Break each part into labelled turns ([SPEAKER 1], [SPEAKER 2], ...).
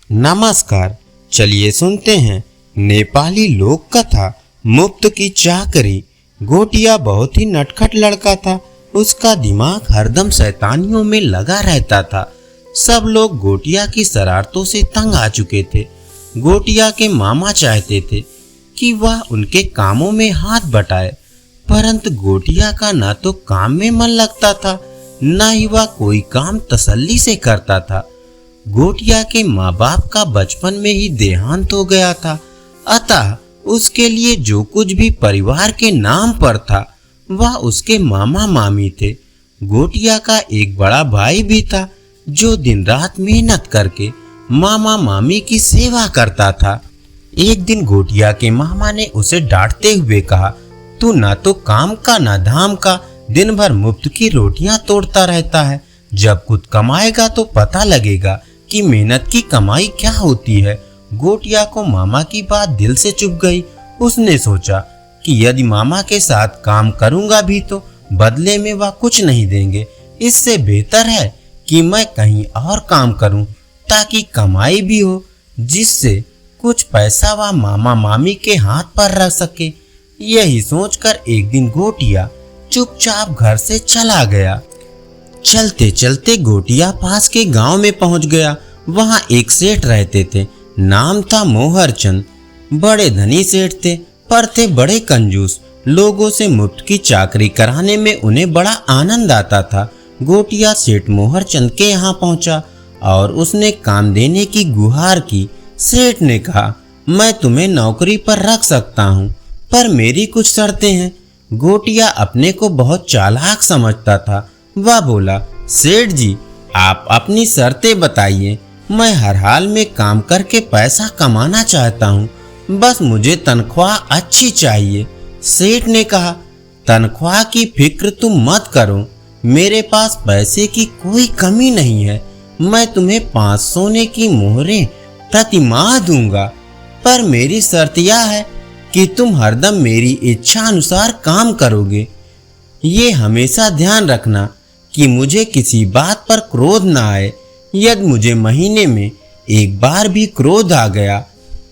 [SPEAKER 1] नमस्कार, चलिए सुनते हैं नेपाली लोक कथा मुफ्त की चाकरी। गोटिया बहुत ही नटखट लड़का था। उसका दिमाग हरदम शैतानियों में लगा रहता था। सब लोग गोटिया की शरारतों से तंग आ चुके थे। गोटिया के मामा चाहते थे कि वह उनके कामों में हाथ बटाए, परंतु गोटिया का न तो काम में मन लगता था, न ही वह कोई काम तसल्ली से करता था। गोटिया के माँ बाप का बचपन में ही देहांत हो गया था, अतः उसके लिए जो कुछ भी परिवार के नाम पर था वह उसके मामा मामी थे। गोटिया का एक बड़ा भाई भी था जो दिन रात मेहनत करके मामा मामी की सेवा करता था। एक दिन गोटिया के मामा ने उसे डांटते हुए कहा, तू ना तो काम का ना धाम का, दिन भर मुफ्त की रोटियां तोड़ता रहता है। जब खुद कमाएगा तो पता लगेगा कि मेहनत की कमाई क्या होती है। गोटिया को मामा की बात दिल से चुभ गई। उसने सोचा कि यदि मामा के साथ काम करूंगा भी तो बदले में वह कुछ नहीं देंगे। इससे बेहतर है कि मैं कहीं और काम करूं ताकि कमाई भी हो, जिससे कुछ पैसा वह मामा मामी के हाथ पर रख सके। यही सोचकर एक दिन गोटिया चुपचाप घर से चला गया। चलते चलते गोटिया पास के गांव में पहुंच गया। वहां एक सेठ रहते थे, नाम था मोहर चंद। बड़े धनी सेठ थे, पर थे बड़े कंजूस। लोगों से मुफ्त की चाकरी कराने में उन्हें बड़ा आनंद आता था। गोटिया सेठ मोहर चंद के यहाँ पहुंचा और उसने काम देने की गुहार की। सेठ ने कहा, मैं तुम्हें नौकरी पर रख सकता हूँ, पर मेरी कुछ शर्तें हैं। गोटिया अपने को बहुत चालाक समझता था। वह बोला, सेठ जी आप अपनी शर्तें बताइए, मैं हर हाल में काम करके पैसा कमाना चाहता हूँ, बस मुझे तनख्वाह अच्छी चाहिए। सेठ ने कहा, तनख्वाह की फिक्र तुम मत करो, मेरे पास पैसे की कोई कमी नहीं है। मैं तुम्हें 5 सोने की मोहरें प्रति माह दूंगा, पर मेरी शर्त यह है कि तुम हरदम मेरी इच्छा अनुसार काम करोगे। ये हमेशा ध्यान रखना कि मुझे किसी बात पर क्रोध न आए। यदि मुझे महीने में एक बार भी क्रोध आ गया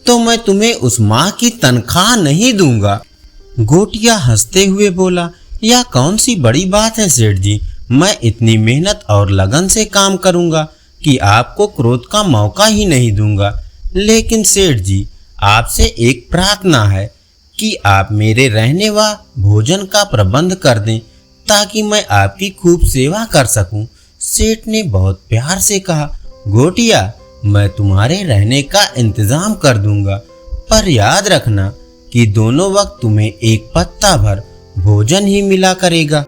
[SPEAKER 1] तो मैं तुम्हें उस माह की तनख्वाह नहीं दूंगा। गोटिया हंसते हुए बोला, यह कौन सी बड़ी बात है सेठ जी, मैं इतनी मेहनत और लगन से काम करूंगा कि आपको क्रोध का मौका ही नहीं दूंगा। लेकिन सेठ जी आपसे एक प्रार्थना है कि आप मेरे रहने व भोजन का प्रबंध कर दें ताकि मैं आपकी खूब सेवा कर सकूं। सेठ ने बहुत प्यार से कहा, गोटिया मैं तुम्हारे रहने का इंतजाम कर दूंगा, पर याद रखना कि दोनों वक्त तुम्हें एक पत्ता भर भोजन ही मिला करेगा।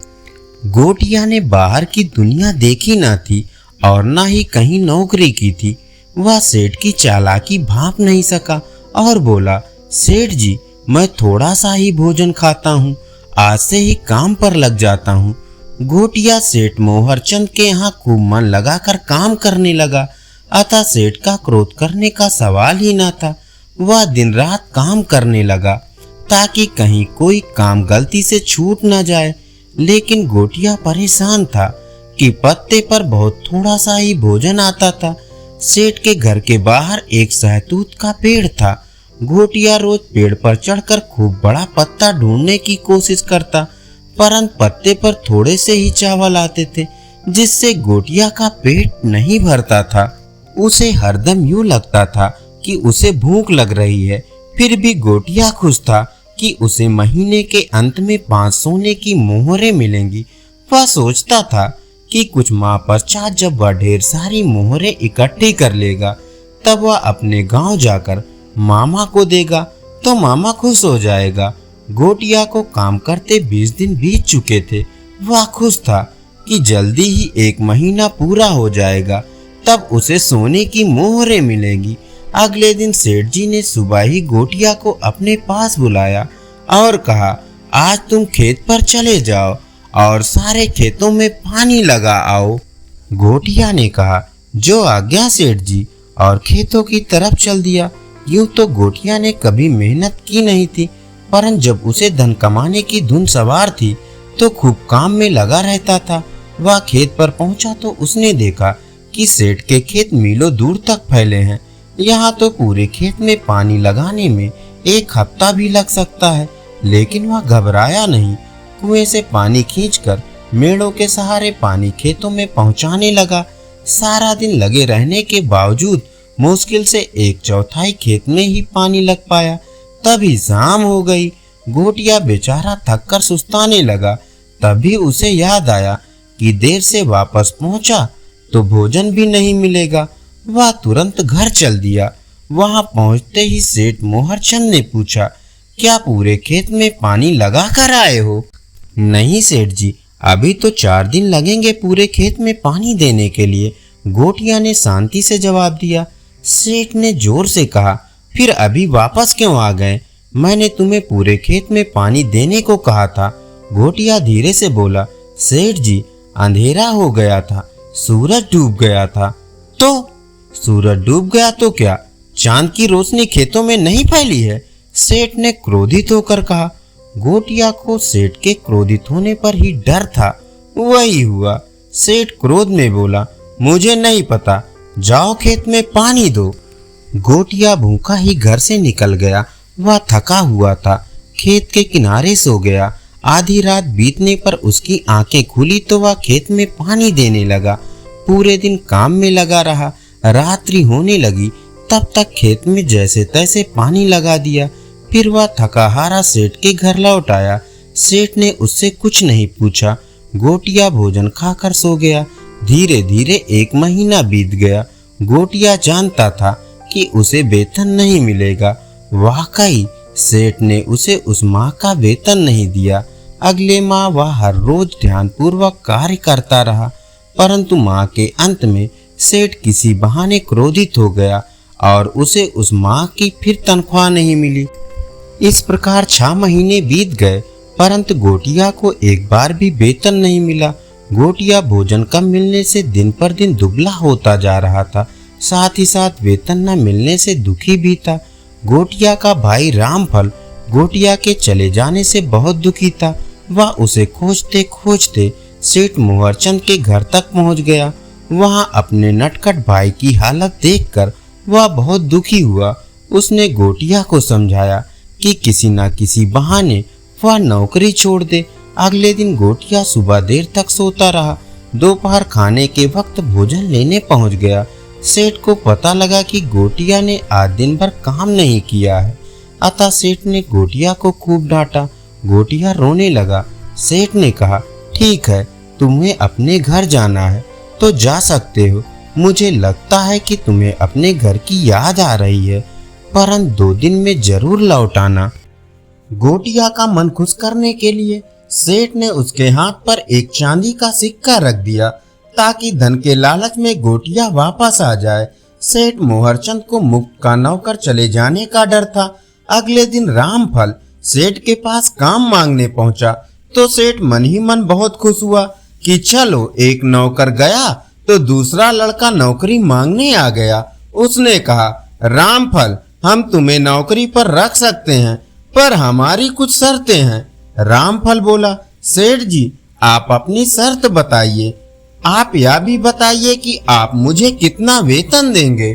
[SPEAKER 1] गोटिया ने बाहर की दुनिया देखी ना थी और ना ही कहीं नौकरी की थी। वह सेठ की चालाकी भांप नहीं सका और बोला, सेठ जी मैं थोड़ा सा ही भोजन खाता हूँ, आज से ही काम पर लग जाता हूँ। गोटिया सेठ मोहरचंद के यहाँ खूब मन लगाकर काम करने लगा, अतः सेठ का क्रोध करने का सवाल ही न था। वह दिन रात काम करने लगा ताकि कहीं कोई काम गलती से छूट न जाए। लेकिन गोटिया परेशान था कि पत्ते पर बहुत थोड़ा सा ही भोजन आता था। सेठ के घर के बाहर एक सहतूत का पेड़ था। गोटिया रोज पेड़ पर चढ़कर खूब बड़ा पत्ता ढूंढने की कोशिश करता, परंतु पत्ते पर थोड़े से ही चावल आते थे, जिससे गोटिया का पेट नहीं भरता था। उसे हरदम यूं लगता था कि उसे भूख लग रही है, फिर भी गोटिया खुश था कि उसे महीने के अंत में 5 सोने की मोहरें मिलेंगी। वह सोचता था कि कुछ माह पश्चात जब वह ढेर सारी मोहरें इकट्ठी कर लेगा तब वह अपने गांव जाकर मामा को देगा तो मामा खुश हो जाएगा। गोटिया को काम करते 20 दिन बीत चुके थे। वह खुश था कि जल्दी ही 1 महीना पूरा हो जाएगा, तब उसे सोने की मोहरें मिलेंगी। अगले दिन सेठ जी ने सुबह ही गोटिया को अपने पास बुलाया और कहा, आज तुम खेत पर चले जाओ और सारे खेतों में पानी लगा आओ। गोटिया ने कहा, जो आज्ञा सेठ जी, और खेतों की तरफ चल दिया। यूं तो गोटिया ने कभी मेहनत की नहीं थी, परंतु जब उसे धन कमाने की धुन सवार थी तो खूब काम में लगा रहता था। वह खेत पर पहुंचा तो उसने देखा कि सेठ के खेत मीलों दूर तक फैले हैं। यहाँ तो पूरे खेत में पानी लगाने में 1 हफ्ता भी लग सकता है। लेकिन वह घबराया नहीं। कुएं से पानी खींचकर मेढ़ों के सहारे पानी खेतों में पहुंचाने लगा। सारा दिन लगे रहने के बावजूद मुश्किल से 1/4 खेत में ही पानी लग पाया। तभी शाम हो गई। गोटिया बेचारा थककर सुस्ताने लगा। तभी उसे याद आया कि देर से वापस पहुंचा तो भोजन भी नहीं मिलेगा। वह तुरंत घर चल दिया। वहां पहुंचते ही सेठ मोहरचंद ने पूछा, क्या पूरे खेत में पानी लगा कर आए हो? नहीं सेठ जी, अभी तो 4 दिन लगेंगे पूरे खेत में पानी देने के लिए, गोटिया ने शांति से जवाब दिया। सेठ ने जोर से कहा, फिर अभी वापस क्यों आ गए? मैंने तुम्हें पूरे खेत में पानी देने को कहा था। गोटिया धीरे से बोला, सेठ जी, अंधेरा हो गया था, सूरज डूब गया था। तो सूरज डूब गया तो क्या चांद की रोशनी खेतों में नहीं फैली है? सेठ ने क्रोधित होकर कहा। गोटिया को सेठ के क्रोधित होने पर ही डर था। वही हुआ। सेठ क्रोध में बोला, मुझे नहीं पता, जाओ खेत में पानी दो। गोटिया भूखा ही घर से निकल गया। वह थका हुआ था। खेत के किनारे सो गया। आधी रात बीतने पर उसकी आंखें खुली तो वह खेत में पानी देने लगा। पूरे दिन काम में लगा रहा। रात्रि होने लगी, तब तक खेत में जैसे तैसे पानी लगा दिया। फिर वह थका हारा सेठ के घर लौट आया। सेठ ने उससे कुछ नहीं पूछा। गोटिया भोजन खाकर सो गया। धीरे धीरे 1 महीना बीत गया। गोटिया जानता था कि उसे वेतन नहीं मिलेगा। वाकई सेठ ने उसे उस माह का वेतन नहीं दिया। अगले माह वह हर रोज ध्यानपूर्वक कार्य करता रहा, परंतु माह के अंत में सेठ किसी बहाने क्रोधित हो गया और उसे उस माह की फिर तनख्वाह नहीं मिली। इस प्रकार 6 महीने बीत गए, परंतु गोटिया को एक बार भी वेतन नहीं मिला। गोटिया भोजन कम मिलने से दिन पर दिन दुबला होता जा रहा था। साथ ही साथ वेतन न मिलने से दुखी भी था। गोटिया का भाई रामफल गोटिया के चले जाने से बहुत दुखी था। वह उसे खोजते खोजते सेठ मोहरचंद के घर तक पहुंच गया। वहां अपने नटखट भाई की हालत देखकर वह बहुत दुखी हुआ। उसने गोटिया को समझाया कि किसी न किसी बहाने वह नौकरी छोड़ दे। अगले दिन गोटिया सुबह देर तक सोता रहा। दोपहर खाने के वक्त भोजन लेने पहुंच गया। सेठ को पता लगा कि गोटिया ने आज दिन भर काम नहीं किया है, अतः सेठ ने गोटिया को खूब डांटा। गोटिया रोने लगा। सेठ ने कहा, ठीक है, तुम्हें अपने घर जाना है तो जा सकते हो। मुझे लगता है कि तुम्हें अपने घर की याद आ रही है, परंतु 2 दिन में जरूर लौट आना। गोटिया का मन खुश करने के लिए सेठ ने उसके हाथ पर एक चांदी का सिक्का रख दिया ताकि धन के लालच में गोटिया वापस आ जाए। सेठ मोहरचंद को मुफ्त का नौकर चले जाने का डर था। अगले दिन रामफल सेठ के पास काम मांगने पहुंचा तो सेठ मन ही मन बहुत खुश हुआ कि चलो, एक नौकर गया तो दूसरा लड़का नौकरी मांगने आ गया। उसने कहा, रामफल, हम तुम्हें नौकरी पर रख सकते हैं, पर हमारी कुछ शर्तें हैं। रामफल बोला, सेठ जी, आप अपनी शर्त बताइए। आप यह भी बताइए कि आप मुझे कितना वेतन देंगे।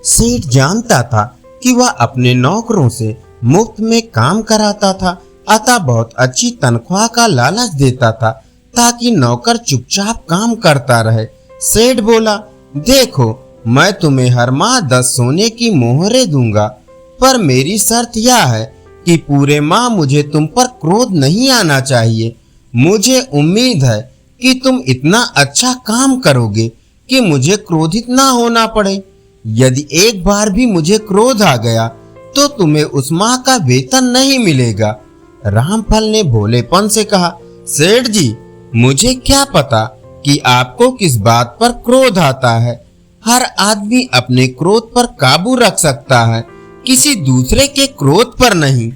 [SPEAKER 1] सेठ जानता था कि वह अपने नौकरों से मुफ्त में काम कराता था, अतः बहुत अच्छी तनख्वाह का लालच देता था ताकि नौकर चुपचाप काम करता रहे। सेठ बोला, देखो, मैं तुम्हें हर माह 10 सोने की मोहरें दूंगा, पर मेरी शर्त यह है कि पूरे माह मुझे तुम पर क्रोध नहीं आना चाहिए। मुझे उम्मीद है कि तुम इतना अच्छा काम करोगे कि मुझे क्रोधित ना होना पड़े। यदि एक बार भी मुझे क्रोध आ गया तो तुम्हें उस माह का वेतन नहीं मिलेगा। रामफल ने भोलेपन से कहा, सेठ जी, मुझे क्या पता कि आपको किस बात पर क्रोध आता है। हर आदमी अपने क्रोध पर काबू रख सकता है, किसी दूसरे के क्रोध पर नहीं।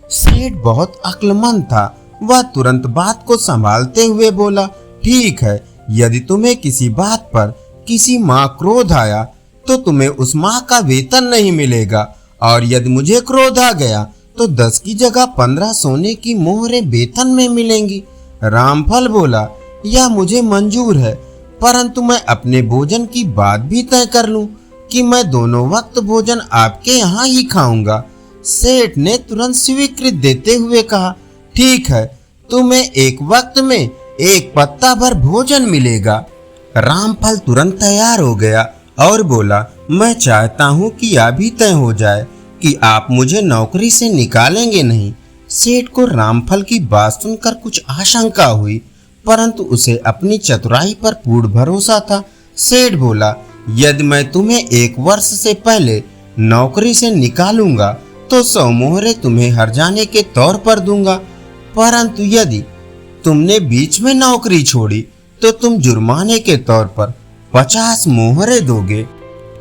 [SPEAKER 1] सेठ बहुत अक्लमंद था। वह तुरंत बात को संभालते हुए बोला, ठीक है, यदि तुम्हें किसी बात पर किसी माह क्रोध आया तो तुम्हें उस माह का वेतन नहीं मिलेगा, और यदि मुझे क्रोध आ गया तो 10 की जगह 15 सोने की मोहरें वेतन में मिलेंगी। रामफल बोला, यह मुझे मंजूर है, परंतु मैं अपने भोजन की बात भी तय कर लूं। कि मैं दोनों वक्त भोजन आपके यहाँ ही खाऊंगा। सेठ ने तुरंत स्वीकृति देते हुए कहा, ठीक है, तुम्हें एक वक्त में एक पत्ता भर भोजन मिलेगा। रामफल तुरंत तैयार हो गया और बोला, मैं चाहता हूँ कि अभी तय हो जाए कि आप मुझे नौकरी से निकालेंगे नहीं। सेठ को रामफल की बात सुनकर कुछ आशंका हुई, परंतु उसे अपनी चतुराई पर पूर्ण भरोसा था। सेठ बोला, यदि मैं तुम्हें 1 वर्ष से पहले नौकरी से निकालूंगा तो 100 मोहरे तुम्हें हर जाने के तौर पर दूंगा, परंतु यदि तुमने बीच में नौकरी छोड़ी तो तुम जुर्माने के तौर पर 50 मोहरे दोगे।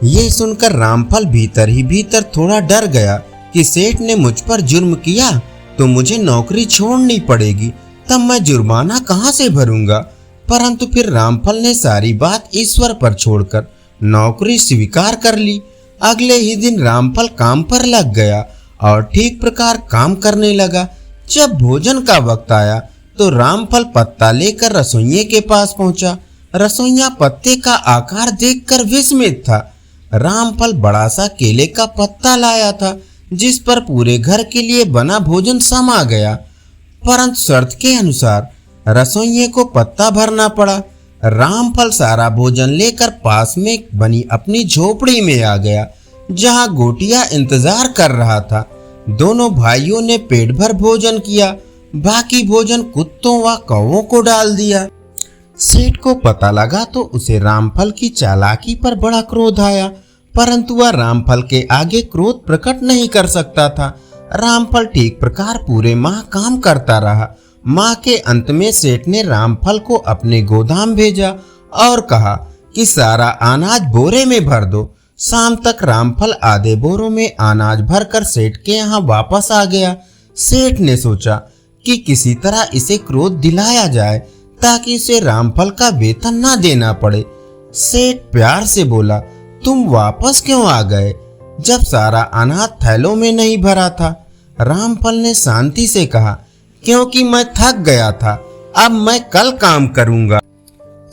[SPEAKER 1] ये सुनकर रामफल भीतर ही भीतर थोड़ा डर गया कि सेठ ने मुझ पर जुर्म किया तो मुझे नौकरी छोड़नी पड़ेगी, तब मैं जुर्माना कहाँ से भरूंगा। परंतु फिर रामफल ने सारी बात ईश्वर पर छोड़कर नौकरी स्वीकार कर ली। अगले ही दिन रामफल काम पर लग गया और ठीक प्रकार काम करने लगा। जब भोजन का वक्त आया तो रामफल पत्ता लेकर रसोइये के पास पहुंचा। रसोइया पत्ते का आकार देखकर विस्मित था। रामफल बड़ा सा केले का पत्ता लाया था जिस पर पूरे घर के लिए बना भोजन समा गया, परंतु शर्त के अनुसार रसोइये को पत्ता भरना पड़ा। रामफल सारा भोजन लेकर पास में बनी अपनी झोपड़ी में आ गया जहां गोटिया इंतजार कर रहा था। दोनों भाइयों ने पेट भर भोजन किया, बाकी भोजन कुत्तों व कौवों को डाल दिया। सेठ को पता लगा तो उसे रामफल की चालाकी पर बड़ा क्रोध आया, परंतु वह रामफल के आगे क्रोध प्रकट नहीं कर सकता था। रामफल ठीक प्रकार पूरे माह काम करता रहा। माह के अंत में सेठ ने रामफल को अपने गोदाम भेजा और कहा कि सारा अनाज बोरे में भर दो। शाम तक रामफल आधे बोरों में अनाज भरकर सेठ के यहाँ वापस आ गया। सेठ ने सोचा कि किसी तरह इसे क्रोध दिलाया जाए ताकि इसे रामफल का वेतन ना देना पड़े। सेठ प्यार से बोला, तुम वापस क्यों आ गए जब सारा अनाज थैलों में नहीं भरा था। रामफल ने शांति से कहा, क्योंकि मैं थक गया था, अब मैं कल काम करूंगा।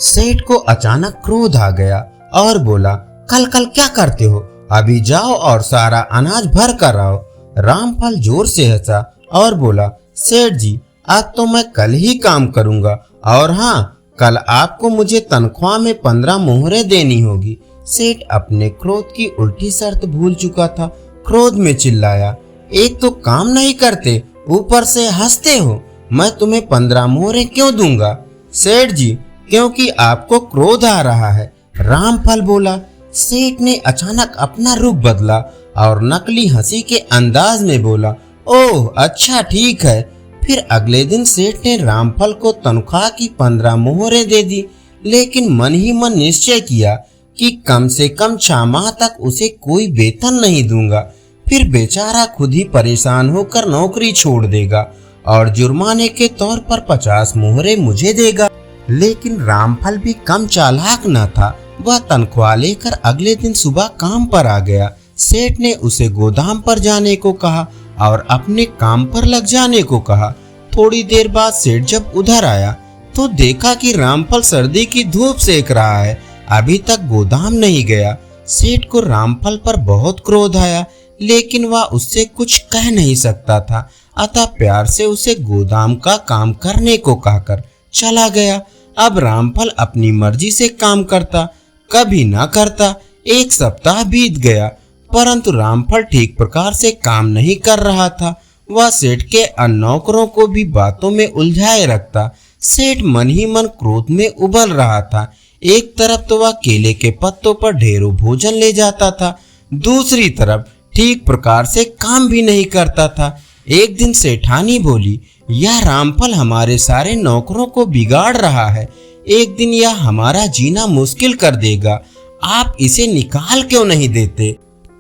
[SPEAKER 1] सेठ को अचानक क्रोध आ गया और बोला, कल कल क्या करते हो, अभी जाओ और सारा अनाज भर कर आओ। रामफल जोर से हंसा और बोला, सेठ जी, आज तो मैं कल ही काम करूंगा, और हाँ, कल आपको मुझे तनख्वाह में 15 मोहरे देनी होगी। सेठ अपने क्रोध की उल्टी शर्त भूल चुका था। क्रोध में चिल्लाया, एक तो काम नहीं करते, ऊपर से हंसते हो, मैं तुम्हें 15 मोहरे क्यों दूंगा। सेठ जी, क्योंकि आपको क्रोध आ रहा है। रामफल बोला। सेठ ने अचानक अपना रुख बदला और नकली हंसी के अंदाज में बोला, ओह अच्छा ठीक है। फिर अगले दिन सेठ ने रामफल को तनख्वाह की 15 मोहरे दे दी, लेकिन मन ही मन निश्चय किया कि कम से कम 6 माह तक उसे कोई वेतन नहीं दूंगा। फिर बेचारा खुद ही परेशान होकर नौकरी छोड़ देगा और जुर्माने के तौर पर 50 मोहरे मुझे देगा। लेकिन रामफल भी कम चालाक न था। वह तनख्वाह लेकर अगले दिन सुबह काम पर आ गया। सेठ ने उसे गोदाम पर जाने को कहा और अपने काम पर लग जाने को कहा। थोड़ी देर बाद सेठ जब उधर आया तो देखा कि रामफल सर्दी की धूप सेक रहा है, अभी तक गोदाम नहीं गया। सेठ को रामफल पर बहुत क्रोध आया, लेकिन वह उससे कुछ कह नहीं सकता था, अतः प्यार से उसे गोदाम का काम करने को कहकर चला गया। अब रामफल अपनी मर्जी से काम करता, कभी ना करता। 1 सप्ताह बीत गया, परंतु रामफल ठीक प्रकार से काम नहीं कर रहा था। वह सेठ के अन्य नौकरों को भी बातों में उलझाए रखता। सेठ मन ही मन क्रोध में उबल रहा था। एक तरफ तो वह केले के पत्तों पर ढेरों भोजन ले जाता था, दूसरी तरफ ठीक प्रकार से काम भी नहीं करता था। एक दिन सेठानी बोली, यह रामफल हमारे सारे नौकरों को बिगाड़ रहा है, एक दिन यह हमारा जीना मुश्किल कर देगा, आप इसे निकाल क्यों नहीं देते।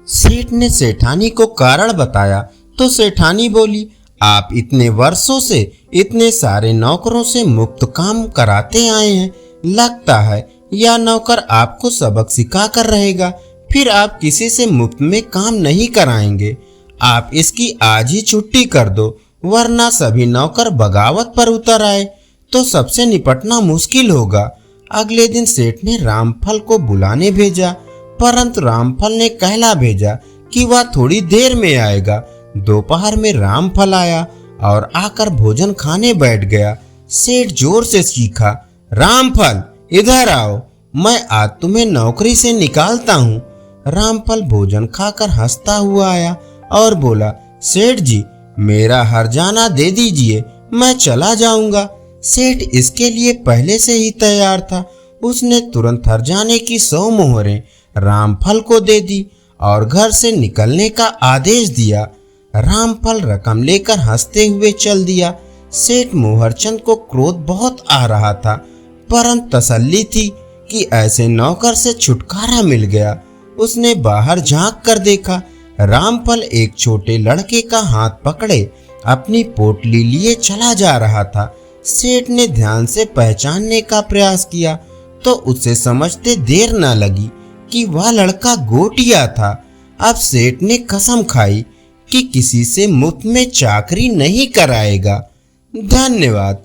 [SPEAKER 1] सेठ ने सेठानी को कारण बताया तो सेठानी बोली, आप इतने वर्षों से इतने सारे नौकरों से मुफ्त काम कराते आए हैं, लगता है यह नौकर आपको सबक सिखा कर रहेगा, फिर आप किसी से मुफ्त में काम नहीं कराएंगे। आप इसकी आज ही छुट्टी कर दो, वरना सभी नौकर बगावत पर उतर आए तो सबसे निपटना मुश्किल होगा। अगले दिन सेठ ने रामफल को बुलाने भेजा। परंतु रामफल ने कहला भेजा कि वह थोड़ी देर में आएगा। दोपहर में रामफल आया और आकर भोजन खाने बैठ गया। सेठ जोर से चीखा, रामफल इधर आओ, मैं आज तुम्हें नौकरी से निकालता हूँ। रामफल भोजन खाकर हंसता हुआ आया और बोला, सेठ जी मेरा हर्जाना दे दीजिए, मैं चला जाऊंगा। सेठ इसके लिए पहले से ही तैयार था। उसने तुरंत हर्जाने की 100 मोहरें रामफल को दे दी और घर से निकलने का आदेश दिया। रामफल रकम लेकर हंसते हुए चल दिया। सेठ मोहरचंद को क्रोध बहुत आ रहा था, परंतु तसल्ली थी कि ऐसे नौकर से छुटकारा मिल गया। उसने बाहर झांक कर देखा, रामफल एक छोटे लड़के का हाथ पकड़े अपनी पोटली लिए चला जा रहा था। सेठ ने ध्यान से पहचानने का प्रयास किया तो उसे समझते देर न लगी कि वह लड़का गोटिया था। अब सेठ ने कसम खाई कि किसी से मुफ्त में चाकरी नहीं कराएगा। धन्यवाद।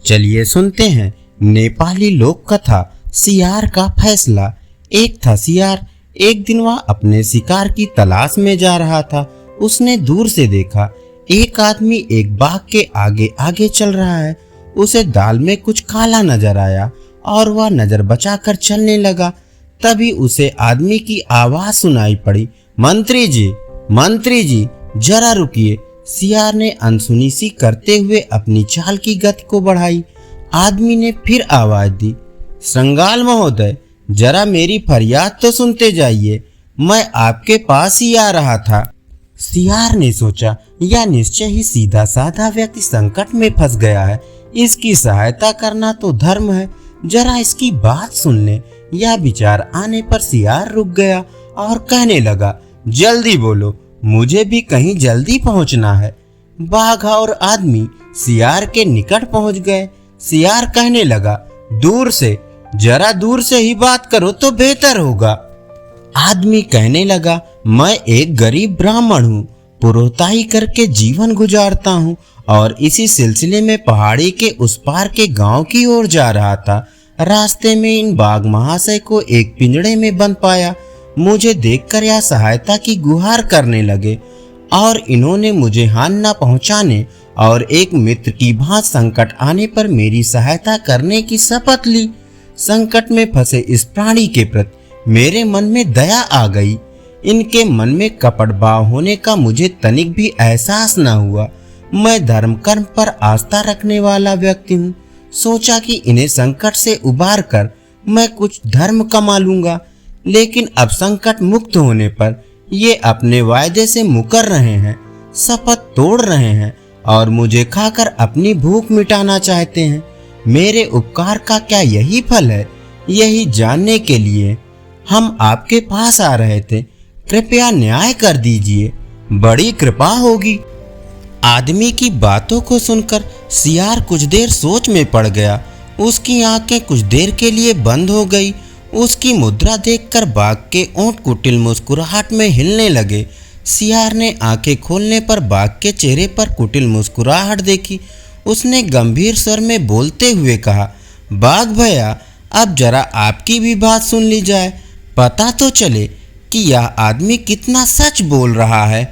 [SPEAKER 1] चलिए सुनते हैं नेपाली लोक कथा सियार का फैसला। एक था सियार। एक दिन वह अपने शिकार की तलाश में जा रहा था। उसने दूर से देखा एक आदमी एक बाघ के आगे आगे चल रहा है। उसे दाल में कुछ काला नजर आया और वह नजर बचाकर चलने लगा। तभी उसे आदमी की आवाज सुनाई पड़ी, मंत्री जी जरा रुकिए। सियार ने अनसुनी सी करते हुए अपनी चाल की गति को बढ़ाई। आदमी ने फिर आवाज दी, श्रृंगाल महोदय जरा मेरी फरियाद तो सुनते जाइए, मैं आपके पास ही आ रहा था। सियार ने सोचा, यह निश्चय ही सीधा साधा व्यक्ति संकट में फंस गया है, इसकी सहायता करना तो धर्म है, जरा इसकी बात सुन ले। यह विचार आने पर सियार रुक गया और कहने लगा, जल्दी बोलो, मुझे भी कहीं जल्दी पहुंचना है। बाघ और आदमी सियार के निकट पहुंच गए। सियार कहने लगा, जरा दूर से ही बात करो तो बेहतर होगा। आदमी कहने लगा, मैं एक गरीब ब्राह्मण हूँ, पुरोहिताई करके जीवन गुजारता हूँ और इसी सिलसिले में पहाड़ी के उस पार के गांव की ओर जा रहा था। रास्ते में इन बाघ महाशय को एक पिंजड़े में बंद पाया। मुझे देखकर यह सहायता की गुहार करने लगे और इन्होंने मुझे हानि न पहुंचाने और एक मित्र की भांति संकट आने पर मेरी सहायता करने की शपथ ली। संकट में फंसे इस प्राणी के प्रति मेरे मन में दया आ गई। इनके मन में कपट भाव होने का मुझे तनिक भी एहसास न हुआ। मैं धर्म कर्म पर आस्था रखने वाला व्यक्ति हूँ। सोचा कि इन्हें संकट से उबार कर मैं कुछ धर्म कमा लूंगा, लेकिन अब संकट मुक्त होने पर ये अपने वायदे से मुकर रहे हैं, शपथ तोड़ रहे हैं और मुझे खाकर अपनी भूख मिटाना चाहते हैं। मेरे उपकार का क्या यही फल है? यही जानने के लिए हम आपके पास आ रहे थे। कृपया न्याय कर दीजिए, बड़ी कृपा होगी। आदमी की बातों को सुनकर सियार कुछ देर सोच में पड़ गया। उसकी आंखें कुछ देर के लिए बंद हो गई। उसकी मुद्रा देखकर बाघ के ओंठ कुटिल मुस्कुराहट में हिलने लगे। सियार ने आंखें खोलने पर बाघ के चेहरे पर कुटिल मुस्कुराहट देखी। उसने गंभीर स्वर में बोलते हुए कहा, बाघ भैया, अब जरा आपकी भी बात सुन ली जाए, पता तो चले कि यह आदमी कितना सच बोल रहा है।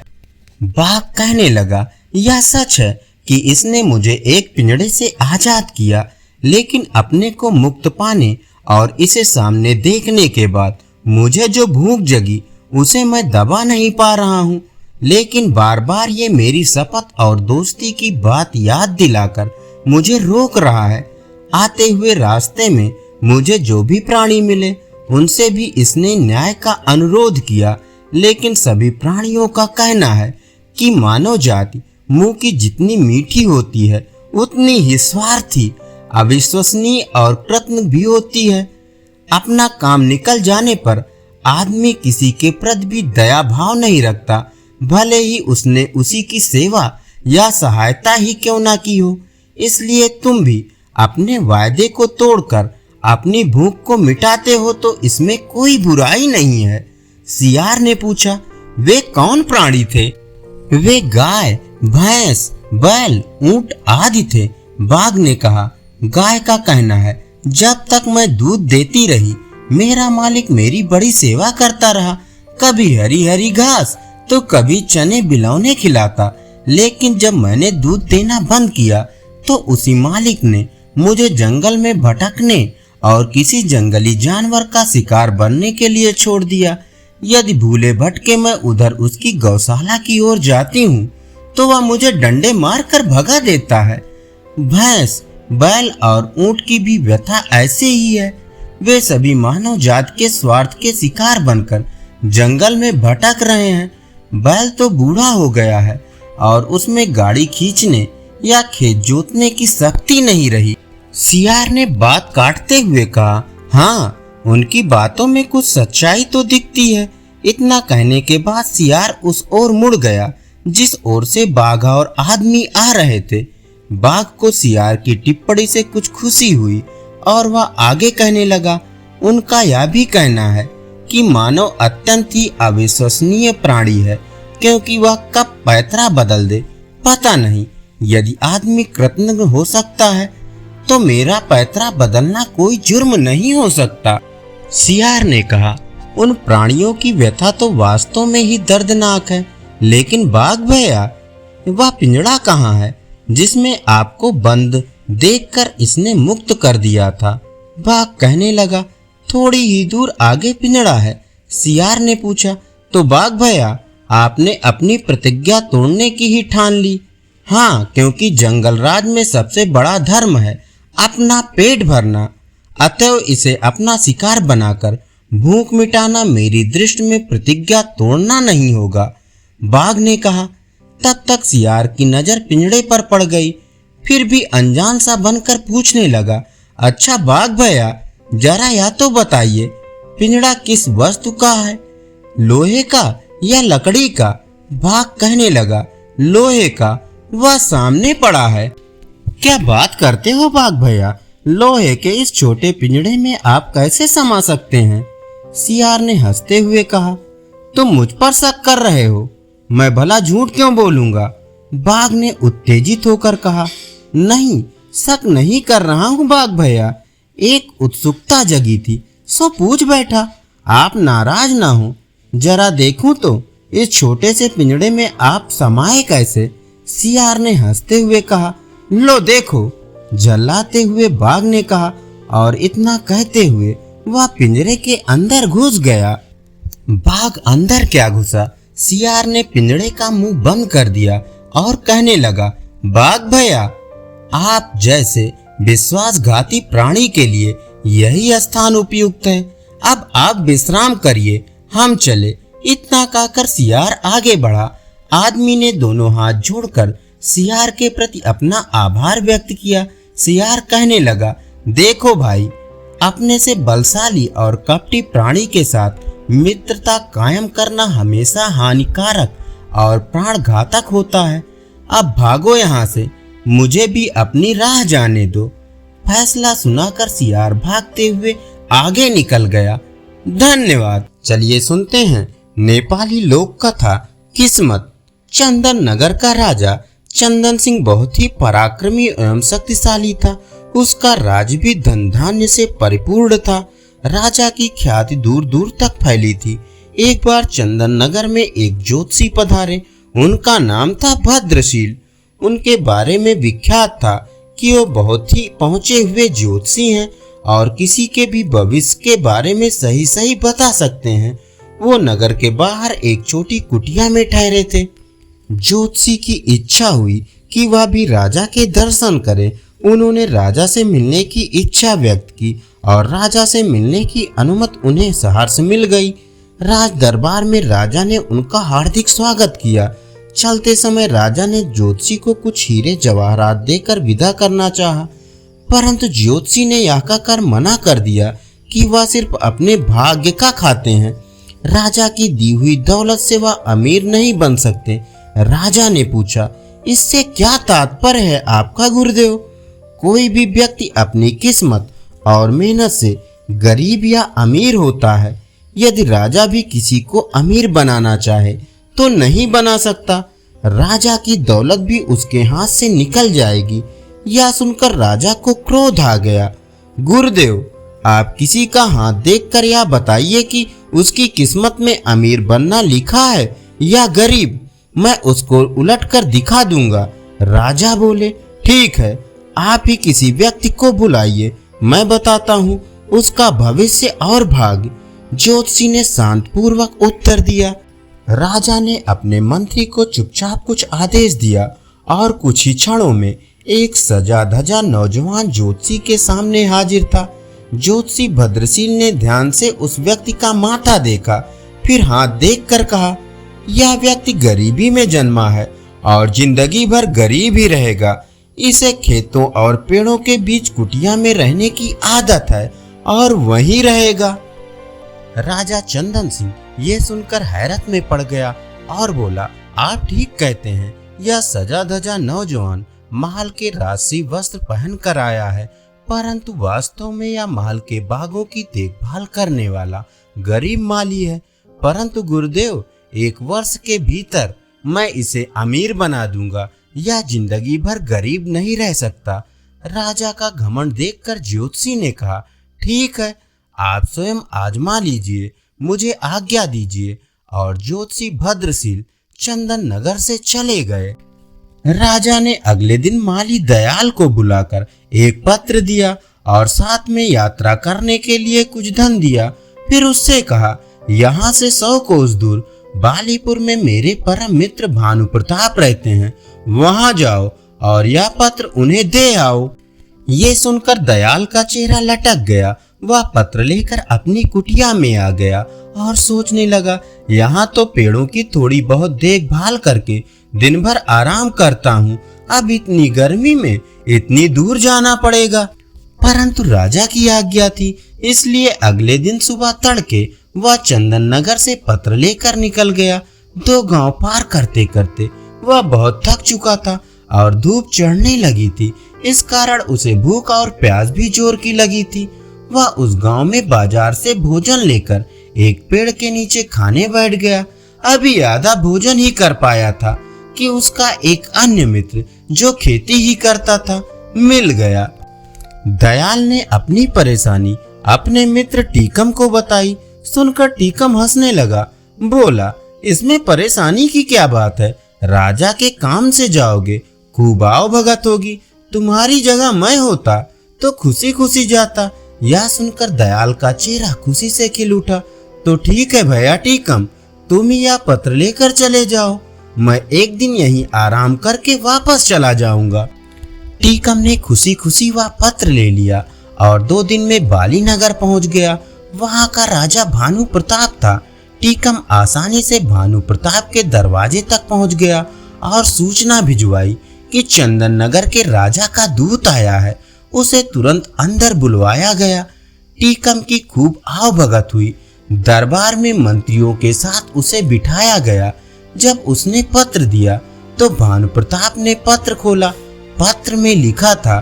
[SPEAKER 1] बाघ कहने लगा, यह सच है कि इसने मुझे एक पिंजड़े से आजाद किया, लेकिन अपने को मुक्त पाने और इसे सामने देखने के बाद मुझे जो भूख जगी उसे मैं दबा नहीं पा रहा हूँ। लेकिन बार बार ये मेरी शपथ और दोस्ती की बात याद दिलाकर मुझे रोक रहा है। आते हुए रास्ते में मुझे जो भी प्राणी मिले उनसे भी इसने न्याय का अनुरोध किया, लेकिन सभी प्राणियों का कहना है कि मानव जाति मुंह की जितनी मीठी होती है उतनी ही स्वार्थी, अविश्वसनीय और कृत्रिम भी होती है। अपना काम निकल जाने पर आदमी किसी के प्रति भी दया भाव नहीं रखता, भले ही उसने उसी की सेवा या सहायता ही क्यों ना की हो। इसलिए तुम भी अपने वायदे को तोड़कर अपनी भूख को मिटाते हो तो इसमें कोई बुराई नहीं है। सियार ने पूछा, वे कौन प्राणी थे? वे गाय, भैंस, बैल, ऊंट आदि थे। बाघ ने कहा, गाय का कहना है, जब तक मैं दूध देती रही मेरा मालिक मेरी बड़ी सेवा करता रहा, कभी हरी हरी घास तो कभी चने बिलौने खिलाता, लेकिन जब मैंने दूध देना बंद किया तो उसी मालिक ने मुझे जंगल में भटकने और किसी जंगली जानवर का शिकार बनने के लिए छोड़ दिया। यदि भूले भटके मैं उधर उसकी गौशाला की ओर जाती हूँ तो वह मुझे डंडे मारकर भगा देता है। भैंस, बैल और ऊंट की भी व्यथा ऐसे ही है। वे सभी मानव जात के स्वार्थ के शिकार बनकर जंगल में भटक रहे हैं। बैल तो बूढ़ा हो गया है और उसमें गाड़ी खींचने या खेत जोतने की शक्ति नहीं रही। सियार ने बात काटते हुए कहा, हाँ, उनकी बातों में कुछ सच्चाई तो दिखती है। इतना कहने के बाद सियार उस ओर मुड़ गया जिस ओर से बाघ और आदमी आ रहे थे। बाघ को सियार की टिप्पणी से कुछ खुशी हुई और वह आगे कहने लगा, उनका यह भी कहना है कि मानव अत्यंत ही अविश्वसनीय प्राणी है, क्योंकि वह कब पैतरा बदल दे पता नहीं। यदि आदमी कृतज्ञ हो सकता है तो मेरा पैतरा बदलना कोई जुर्म नहीं हो सकता। सियार ने कहा, उन प्राणियों की व्यथा तो वास्तव में ही दर्दनाक है, लेकिन बाघ भैया, वह पिंजड़ा कहाँ है जिसमें आपको बंद देखकर इसने मुक्त कर दिया था? बाघ कहने लगा, थोड़ी ही दूर आगे पिंजड़ा है। सियार ने पूछा, तो बाघ भैया, आपने अपनी प्रतिज्ञा तोड़ने की ही ठान ली? हाँ, क्योंकि जंगल राज में सबसे बड़ा धर्म है अपना पेट भरना, अतएव इसे अपना शिकार बनाकर भूख मिटाना मेरी दृष्टि में प्रतिज्ञा तोड़ना नहीं होगा। बाघ ने कहा। तब तक सियार की नजर पिंजड़े पर पड़ गई, फिर भी अनजान सा बनकर पूछने लगा, अच्छा बाघ भैया, जरा या तो बताइए, पिंजड़ा किस वस्तु का है, लोहे का या लकड़ी का? बाघ कहने लगा, लोहे का, वह सामने पड़ा है। क्या बात करते हो बाघ भैया, लोहे के इस छोटे पिंजड़े में आप कैसे समा सकते हैं? सियार ने हंसते हुए कहा, तुम मुझ पर शक कर रहे हो, मैं भला झूठ क्यों बोलूंगा? बाघ ने उत्तेजित होकर कहा, नहीं, शक नहीं कर रहा हूँ बाघ भैया, एक उत्सुकता जगी थी सो पूछ बैठा। आप नाराज ना हो, जरा देखूं तो इस छोटे से पिंजड़े में आप समाये कैसे? सियार ने हंसते हुए कहा, लो देखो, झल्लाते हुए बाघ ने कहा, और इतना कहते हुए वह पिंजरे के अंदर घुस गया। बाघ अंदर क्या घुसा, सियार ने पिंजरे का मुंह बंद कर दिया और कहने लगा, बाघ भैया, आप जैसे विश्वासघाती प्राणी के लिए यही स्थान उपयुक्त है। अब आप विश्राम करिए, हम चले। इतना कहकर सियार आगे बढ़ा। आदमी ने दोनों हाथ जोड़कर सियार के प्रति अपना आभार व्यक्त किया। सियार कहने लगा, देखो भाई, अपने से बलशाली और कपटी प्राणी के साथ मित्रता कायम करना हमेशा हानिकारक और प्राणघातक होता है। अब भागो यहाँ से, मुझे भी अपनी राह जाने दो। फैसला सुनाकर सियार भागते हुए आगे निकल गया। धन्यवाद। चलिए सुनते हैं नेपाली लोक कथा किस्मत। चंदन नगर का राजा चंदन सिंह बहुत ही पराक्रमी एवं शक्तिशाली था। उसका राज्य भी धन धान्य से परिपूर्ण था। राजा की ख्याति दूर दूर तक फैली थी। एक बार चंदन नगर में एक ज्योतिषी पधारे। उनका नाम था भद्रशील। उनके बारे में विख्यात था कि वो बहुत ही पहुंचे हुए ज्योतिषी हैं और किसी के भी भविष्य के बारे में सही सही बता सकते हैं। वो नगर के बाहर एक छोटी कुटिया में ठहरे थे। ज्योतिषी की इच्छा हुई कि वह भी राजा के दर्शन करे। उन्होंने राजा से मिलने की इच्छा व्यक्त की और राजा से मिलने की अनुमति उन्हें सहर्ष मिल गई। राज दरबार में राजा ने उनका हार्दिक स्वागत किया। चलते समय राजा ने ज्योतिषी को कुछ हीरे जवाहरात देकर विदा करना चाहा, परंतु ज्योतिषी ने यह कहकर मना कर दिया कि वह सिर्फ अपने भाग्य का खाते हैं। राजा की दी हुई दौलत से वह अमीर नहीं बन सकते। राजा ने पूछा, इससे क्या तात्पर्य है आपका गुरुदेव? कोई भी व्यक्ति अपनी किस्मत और मेहनत से गरीब या अमीर होता है। यदि राजा भी किसी को अमीर बनाना चाहे तो नहीं बना सकता। राजा की दौलत भी उसके हाथ से निकल जाएगी। यह सुनकर राजा को क्रोध आ गया। गुरुदेव, आप किसी का हाथ देखकर यह बताइए कि उसकी किस्मत में अमीर बनना लिखा है या गरीब, मैं उसको उलटकर दिखा दूंगा। राजा बोले, ठीक है, आप ही किसी व्यक्ति को बुलाइए, मैं बताता हूँ उसका भविष्य और भाग्य। ज्योतिषी ने शांतपूर्वक उत्तर दिया। राजा ने अपने मंत्री को चुपचाप कुछ आदेश दिया और कुछ ही क्षणों में एक सजा धजा नौजवान ज्योतिषी के सामने हाजिर था। ज्योतिषी भद्रशील ने ध्यान से उस व्यक्ति का माथा देखा, फिर हाथ देखकर कहा, यह व्यक्ति गरीबी में जन्मा है और जिंदगी भर गरीब ही रहेगा। इसे खेतों और पेड़ों के बीच कुटिया में रहने की आदत है और वहीं रहेगा। राजा चंदन सिंह ये सुनकर हैरत में पड़ गया और बोला, आप ठीक कहते हैं, यह सजा धजा नौजवान महल के राजसी वस्त्र पहन कर आया है, परंतु वास्तव में यह महल के बागों की देखभाल करने वाला गरीब माली है। परंतु गुरुदेव, 1 वर्ष के भीतर मैं इसे अमीर बना दूंगा, यह जिंदगी भर गरीब नहीं रह सकता। राजा का घमंड देखकर ज्योतिषी ने कहा, ठीक है, आप स्वयं आजमा लीजिए, मुझे आज्ञा दीजिए। और ज्योतिषी भद्रशील चंदन नगर से चले गए। राजा ने अगले दिन माली दयाल को बुलाकर एक पत्र दिया और साथ में यात्रा करने के लिए कुछ धन दिया। फिर उससे कहा, यहाँ से 100 कोस दूर बालीपुर में मेरे परम मित्र भानु प्रताप रहते हैं, वहां जाओ और यह पत्र उन्हें दे आओ। ये सुनकर दयाल का चेहरा लटक गया। वह पत्र लेकर अपनी कुटिया में आ गया और सोचने लगा, यहाँ तो पेड़ों की थोड़ी बहुत देखभाल करके दिन भर आराम करता हूँ, अब इतनी गर्मी में इतनी दूर जाना पड़ेगा। परंतु राजा की आज्ञा थी, इसलिए अगले दिन सुबह तड़के वह चंदन नगर से पत्र लेकर निकल गया। 2 गांव पार करते करते वह बहुत थक चुका था और धूप चढ़ने लगी थी, इस कारण उसे भूख और प्यास भी जोर की लगी थी। वह उस गांव में बाजार से भोजन लेकर एक पेड़ के नीचे खाने बैठ गया। अभी आधा भोजन ही कर पाया था कि उसका एक अन्य मित्र जो खेती ही करता था मिल गया। दयाल ने अपनी परेशानी अपने मित्र टीकम को बताई। सुनकर टीकम हंसने लगा, बोला, इसमें परेशानी की क्या बात है, राजा के काम से जाओगे, खूब आओ भगत होगी, तुम्हारी जगह मैं होता तो खुशी खुशी जाता। यह सुनकर दयाल का चेहरा खुशी से खिल उठा। तो ठीक है भैया टीकम, तुम ही यह पत्र लेकर चले जाओ, मैं एक दिन यहीं आराम करके वापस चला जाऊंगा। टीकम ने खुशी खुशी वह पत्र ले लिया और 2 दिन में बाली नगर पहुंच गया। वहां का राजा भानु प्रताप था। टीकम आसानी से भानु प्रताप के दरवाजे तक पहुंच गया और सूचना भिजवाई कि चंदन नगर के राजा का दूत आया है। उसे तुरंत अंदर बुलवाया गया। टीकम की खूब आवभगत हुई। दरबार में मंत्रियों के साथ उसे बिठाया गया। जब उसने पत्र दिया तो भानु प्रताप ने पत्र खोला। पत्र में लिखा था,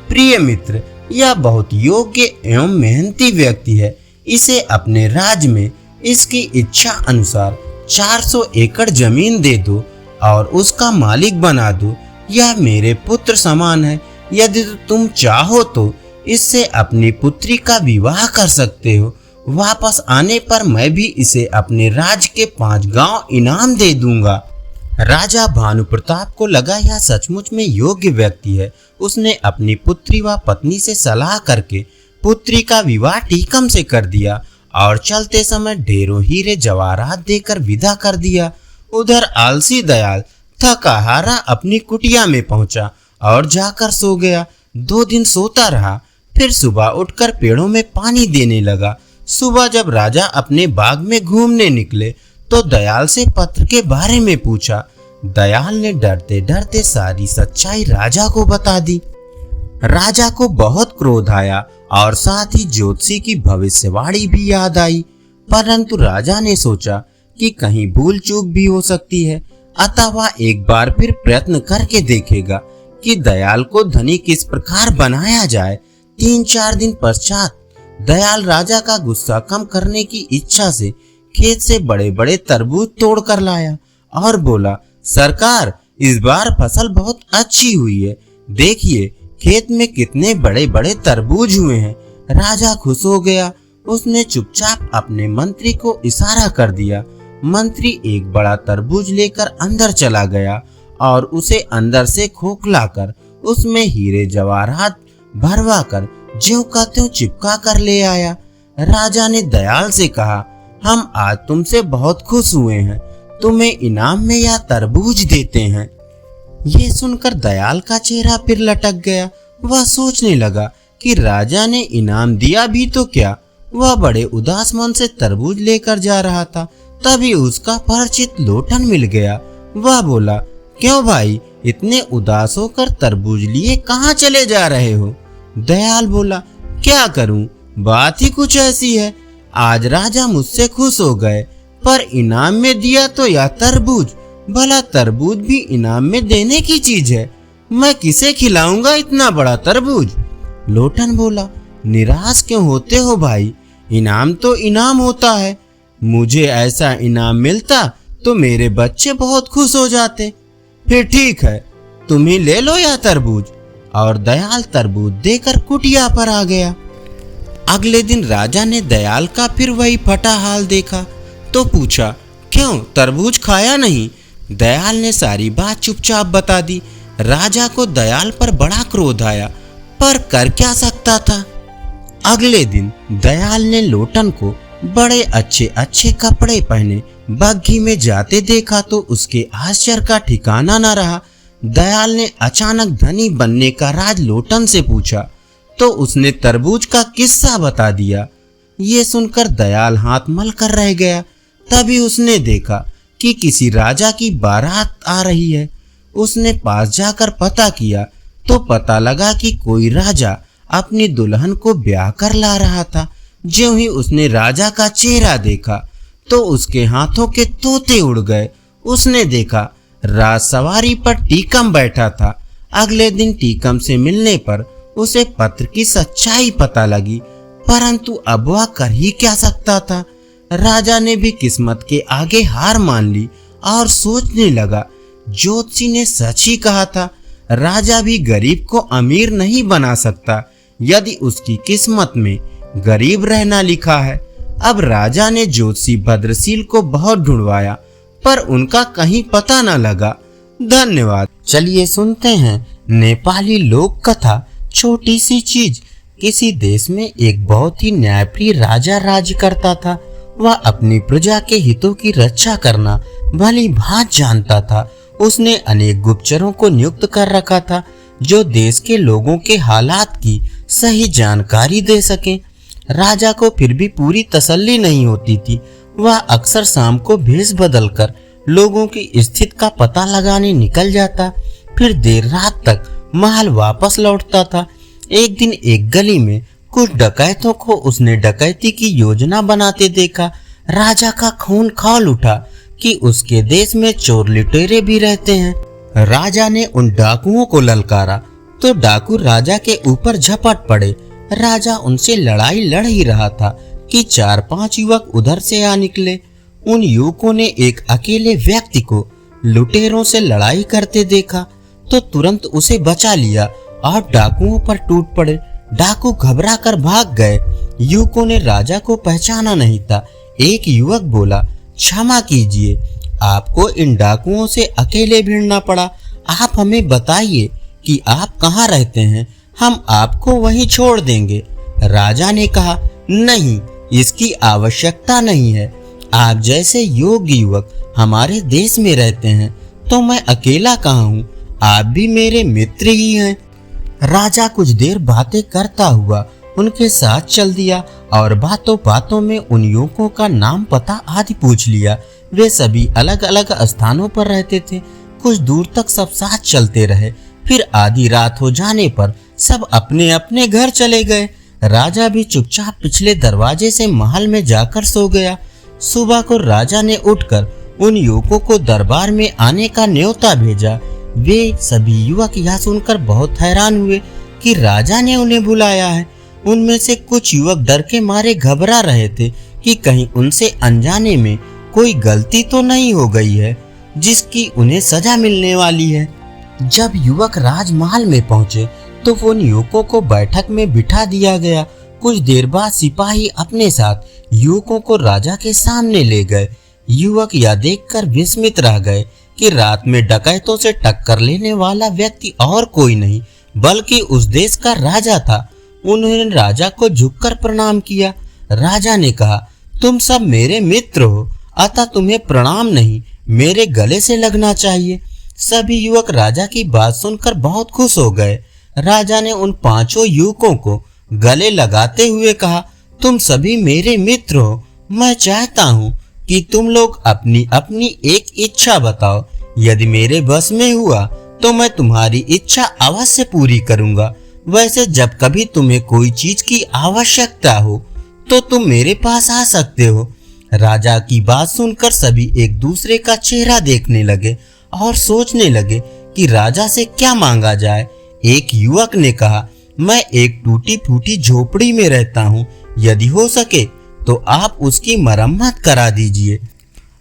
[SPEAKER 1] प्रिय मित्र, यह बहुत योग्य एवं मेहनती व्यक्ति है, इसे अपने राज्य में इसकी इच्छा अनुसार 400 एकड़ जमीन दे दो और उसका मालिक बना दो। यह मेरे पुत्र समान है, यदि तुम चाहो तो इससे अपनी पुत्री का विवाह कर सकते हो। वापस आने पर मैं भी इसे अपने राज्य के 5 गांव इनाम दे दूंगा। राजा भानु प्रताप को लगा यह सचमुच में योग्य व्यक्ति है। उसने अपनी पुत्री व पत्नी से सलाह करके पुत्री का विवाह टीकम से कर दिया और चलते समय ढेरों हीरे जवाहरात देकर विदा कर दिया। उधर आलसी दयाल थका हारा अपनी कुटिया में पहुंचा और जाकर सो गया। 2 दिन सोता रहा, फिर सुबह उठकर पेड़ों में पानी देने लगा। सुबह जब राजा अपने बाग में घूमने निकले तो दयाल से पत्र के बारे में पूछा। दयाल ने डरते डरते सारी सच्चाई राजा को बता दी। राजा को बहुत क्रोध आया और साथ ही ज्योतिषी की भविष्यवाणी भी याद आई, परंतु राजा ने सोचा कि कहीं भूल चूक भी हो सकती है, अतः वह एक बार फिर प्रयत्न करके देखेगा कि दयाल को धनी किस प्रकार बनाया जाए। 3-4 दिन पश्चात दयाल राजा का गुस्सा कम करने की इच्छा से खेत से बड़े बड़े तरबूज तोड़ कर लाया और बोला, सरकार, इस बार फसल बहुत अच्छी हुई है, देखिए खेत में कितने बड़े बड़े तरबूज हुए हैं। राजा खुश हो गया। उसने चुपचाप अपने मंत्री को इशारा कर दिया। मंत्री एक बड़ा तरबूज लेकर अंदर चला गया और उसे अंदर से खोखलाकर उसमें हीरे जवाहरात भरवा कर ज्यों का त्यों चिपका कर ले आया। राजा ने दयाल से कहा, हम आज तुमसे बहुत खुश हुए हैं, तुम्हें इनाम में यह तरबूज देते हैं। ये सुनकर दयाल का चेहरा फिर लटक गया। वह सोचने लगा कि राजा ने इनाम दिया भी तो क्या। वह बड़े उदास मन से तरबूज लेकर जा रहा था, तभी उसका परिचित लोटन मिल गया। वह बोला, क्यों भाई, इतने उदास होकर तरबूज लिए कहाँ चले जा रहे हो? दयाल बोला, क्या करूं, बात ही कुछ ऐसी है। आज राजा मुझसे खुश हो गए, पर इनाम में दिया तो यह तरबूज। भला तरबूज भी इनाम में देने की चीज है, मैं किसे खिलाऊंगा इतना बड़ा तरबूज? लोटन बोला, निराश क्यों होते हो भाई, इनाम तो इनाम होता है। मुझे ऐसा इनाम मिलता तो मेरे बच्चे बहुत खुश हो जाते। फिर ठीक है, तुम ही ले लो यह तरबूज। और दयाल तरबूज देकर कुटिया पर आ गया। अगले दिन राजा ने दयाल का फिर वही फटा हाल देखा तो पूछा, क्यों तरबूज खाया नहीं? दयाल ने सारी बात चुपचाप बता दी। राजा को दयाल पर बड़ा क्रोध आया, पर कर क्या सकता था। अगले दिन दयाल ने लोटन को बड़े अच्छे अच्छे कपड़े पहने बग्घी में जाते देखा तो उसके आश्चर्य का ठिकाना न रहा। दयाल ने अचानक धनी बनने का राज लोटन से पूछा तो उसने तरबूज का किस्सा बता दिया। ये सुनकर दयाल हाथ मल कर रह गया। तभी उसने देखा कि किसी राजा की बारात आ रही है। उसने पास जाकर पता किया तो पता लगा कि कोई राजा अपनी दुल्हन को ब्याह कर ला रहा था। ज्यों ही उसने राजा का चेहरा देखा तो उसके हाथों के तोते उड़ गए। उसने देखा राजसवारी पर टीकम बैठा था। अगले दिन टीकम से मिलने पर उसे पत्र की सच्चाई पता लगी, परंतु अब वह कर ही क्या सकता था। राजा ने भी किस्मत के आगे हार मान ली और सोचने लगा, ज्योतिषी ने सच ही कहा था, राजा भी गरीब को अमीर नहीं बना सकता यदि उसकी किस्मत में गरीब रहना लिखा है। अब राजा ने ज्योतिषी भद्रशील को बहुत ढूंढवाया, पर उनका कहीं पता न लगा। धन्यवाद। चलिए सुनते हैं नेपाली लोक कथा छोटी सी चीज। किसी देश में एक बहुत ही न्यायप्रिय राजा राज्य करता था। वह अपनी प्रजा के हितों की रक्षा करना भली भांति जानता था। उसने अनेक गुप्तचरों को नियुक्त कर रखा था जो देश के लोगों के हालात की सही जानकारी दे सकें। राजा को फिर भी पूरी तसल्ली नहीं होती थी। वह अक्सर शाम को भेष बदलकर लोगों की स्थिति का पता लगाने निकल जाता, फिर देर रात तक महल वापस लौटता था। एक दिन एक गली में कुछ डकैतों को उसने डकैती की योजना बनाते देखा। राजा का खून खौल उठा कि उसके देश में चोर लुटेरे भी रहते हैं। राजा ने उन डाकुओं को ललकारा तो डाकू राजा के ऊपर झपट पड़े। राजा उनसे लड़ाई लड़ ही रहा था कि 4-5 युवक उधर से आ निकले। उन युवकों ने एक अकेले व्यक्ति को लुटेरों से लड़ाई करते देखा तो तुरंत उसे बचा लिया और डाकुओं पर टूट पड़े। डाकू घबरा कर भाग गए। युवकों ने राजा को पहचाना नहीं था। एक युवक बोला, क्षमा कीजिए, आपको इन डाकुओं से अकेले भिड़ना पड़ा। आप हमें बताइए कि आप कहाँ रहते हैं, हम आपको वहीं छोड़ देंगे। राजा ने कहा, नहीं, इसकी आवश्यकता नहीं है। आप जैसे योग्य युवक हमारे देश में रहते हैं तो मैं अकेला कहाँ हूँ, आप भी मेरे मित्र ही हैं। राजा कुछ देर बातें करता हुआ उनके साथ चल दिया और बातों बातों में उन युवकों का नाम पता आदि पूछ लिया। वे सभी अलग अलग स्थानों पर रहते थे। कुछ दूर तक सब साथ चलते रहे। फिर आधी रात हो जाने पर सब अपने अपने घर चले गए। राजा भी चुपचाप पिछले दरवाजे से महल में जाकर सो गया। सुबह को राजा ने उठकर उन युवकों को दरबार में आने का न्योता भेजा। वे सभी युवक यह सुनकर बहुत हैरान हुए कि राजा ने उन्हें बुलाया है। उनमें से कुछ युवक डर के मारे घबरा रहे थे कि कहीं उनसे अनजाने में कोई गलती तो नहीं हो गई है जिसकी उन्हें सजा मिलने वाली है। जब युवक राजमहल में पहुंचे तो उन युवकों को बैठक में बिठा दिया गया। कुछ देर बाद सिपाही अपने साथ युवकों को राजा के सामने ले गए। युवक यह देखकर विस्मित रह गए कि रात में डकैतों से टक्कर लेने वाला व्यक्ति और कोई नहीं बल्कि उस देश का राजा था। उन्होंने राजा को झुककर प्रणाम किया। राजा ने कहा, तुम सब मेरे मित्र हो, अतः तुम्हें प्रणाम नहीं मेरे गले से लगना चाहिए। सभी युवक राजा की बात सुनकर बहुत खुश हो गए। राजा ने उन पांचों युवकों को गले लगाते हुए कहा, तुम सभी मेरे मित्र हो। मैं चाहता हूँ कि तुम लोग अपनी अपनी एक इच्छा बताओ। यदि मेरे बस में हुआ तो मैं तुम्हारी इच्छा अवश्य पूरी करूँगा। वैसे जब कभी तुम्हें कोई चीज की आवश्यकता हो तो तुम मेरे पास आ सकते हो। राजा की बात सुनकर सभी एक दूसरे का चेहरा देखने लगे और सोचने लगे कि राजा से क्या मांगा जाए। एक युवक ने कहा, मैं एक टूटी फूटी झोपड़ी में रहता हूँ, यदि हो सके तो आप उसकी मरम्मत करा दीजिए।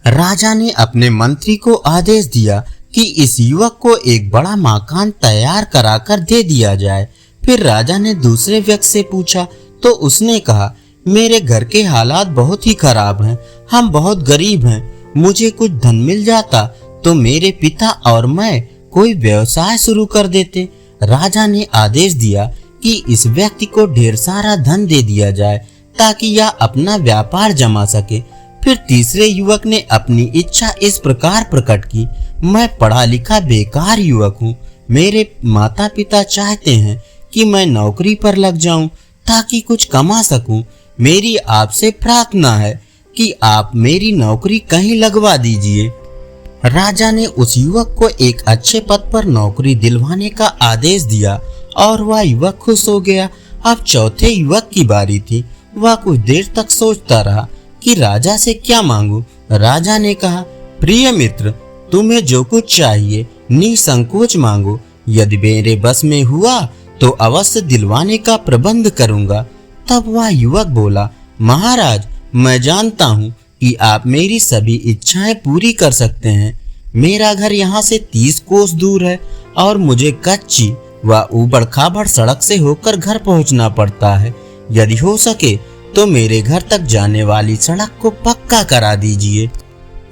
[SPEAKER 1] राजा ने अपने मंत्री को आदेश दिया कि इस युवक को एक बड़ा मकान तैयार कराकर दे दिया जाए। फिर राजा ने दूसरे व्यक्ति से पूछा तो उसने कहा, मेरे घर के हालात बहुत ही खराब हैं, हम बहुत गरीब हैं। मुझे कुछ धन मिल जाता तो मेरे पिता और मैं कोई व्यवसाय शुरू कर देते। राजा ने आदेश दिया कि इस व्यक्ति को ढेर सारा धन दे दिया जाए ताकि यह अपना व्यापार जमा सके। फिर तीसरे युवक ने अपनी इच्छा इस प्रकार प्रकट की, मैं पढ़ा लिखा बेकार युवक हूँ। मेरे माता पिता चाहते हैं कि मैं नौकरी पर लग जाऊं ताकि कुछ कमा सकूं। मेरी आपसे प्रार्थना है कि आप मेरी नौकरी कहीं लगवा दीजिए। राजा ने उस युवक को एक अच्छे पद पर नौकरी दिलवाने का आदेश दिया और वह युवक खुश हो गया। अब चौथे युवक की बारी थी। वह कुछ देर तक सोचता रहा कि राजा से क्या मांगूं। राजा ने कहा, प्रिय मित्र, तुम्हें जो कुछ चाहिए निसंकोच मांगो। यदि मेरे बस में हुआ तो अवश्य दिलवाने का प्रबंध करूंगा। तब वह युवक बोला, महाराज, मैं जानता हूँ कि आप मेरी सभी इच्छाएं पूरी कर सकते हैं। मेरा घर यहाँ से 30 कोस दूर है और मुझे कच्ची व ऊबड़ खाबड़ सड़क से होकर घर पहुँचना पड़ता है। यदि हो सके तो मेरे घर तक जाने वाली सड़क को पक्का करा दीजिए।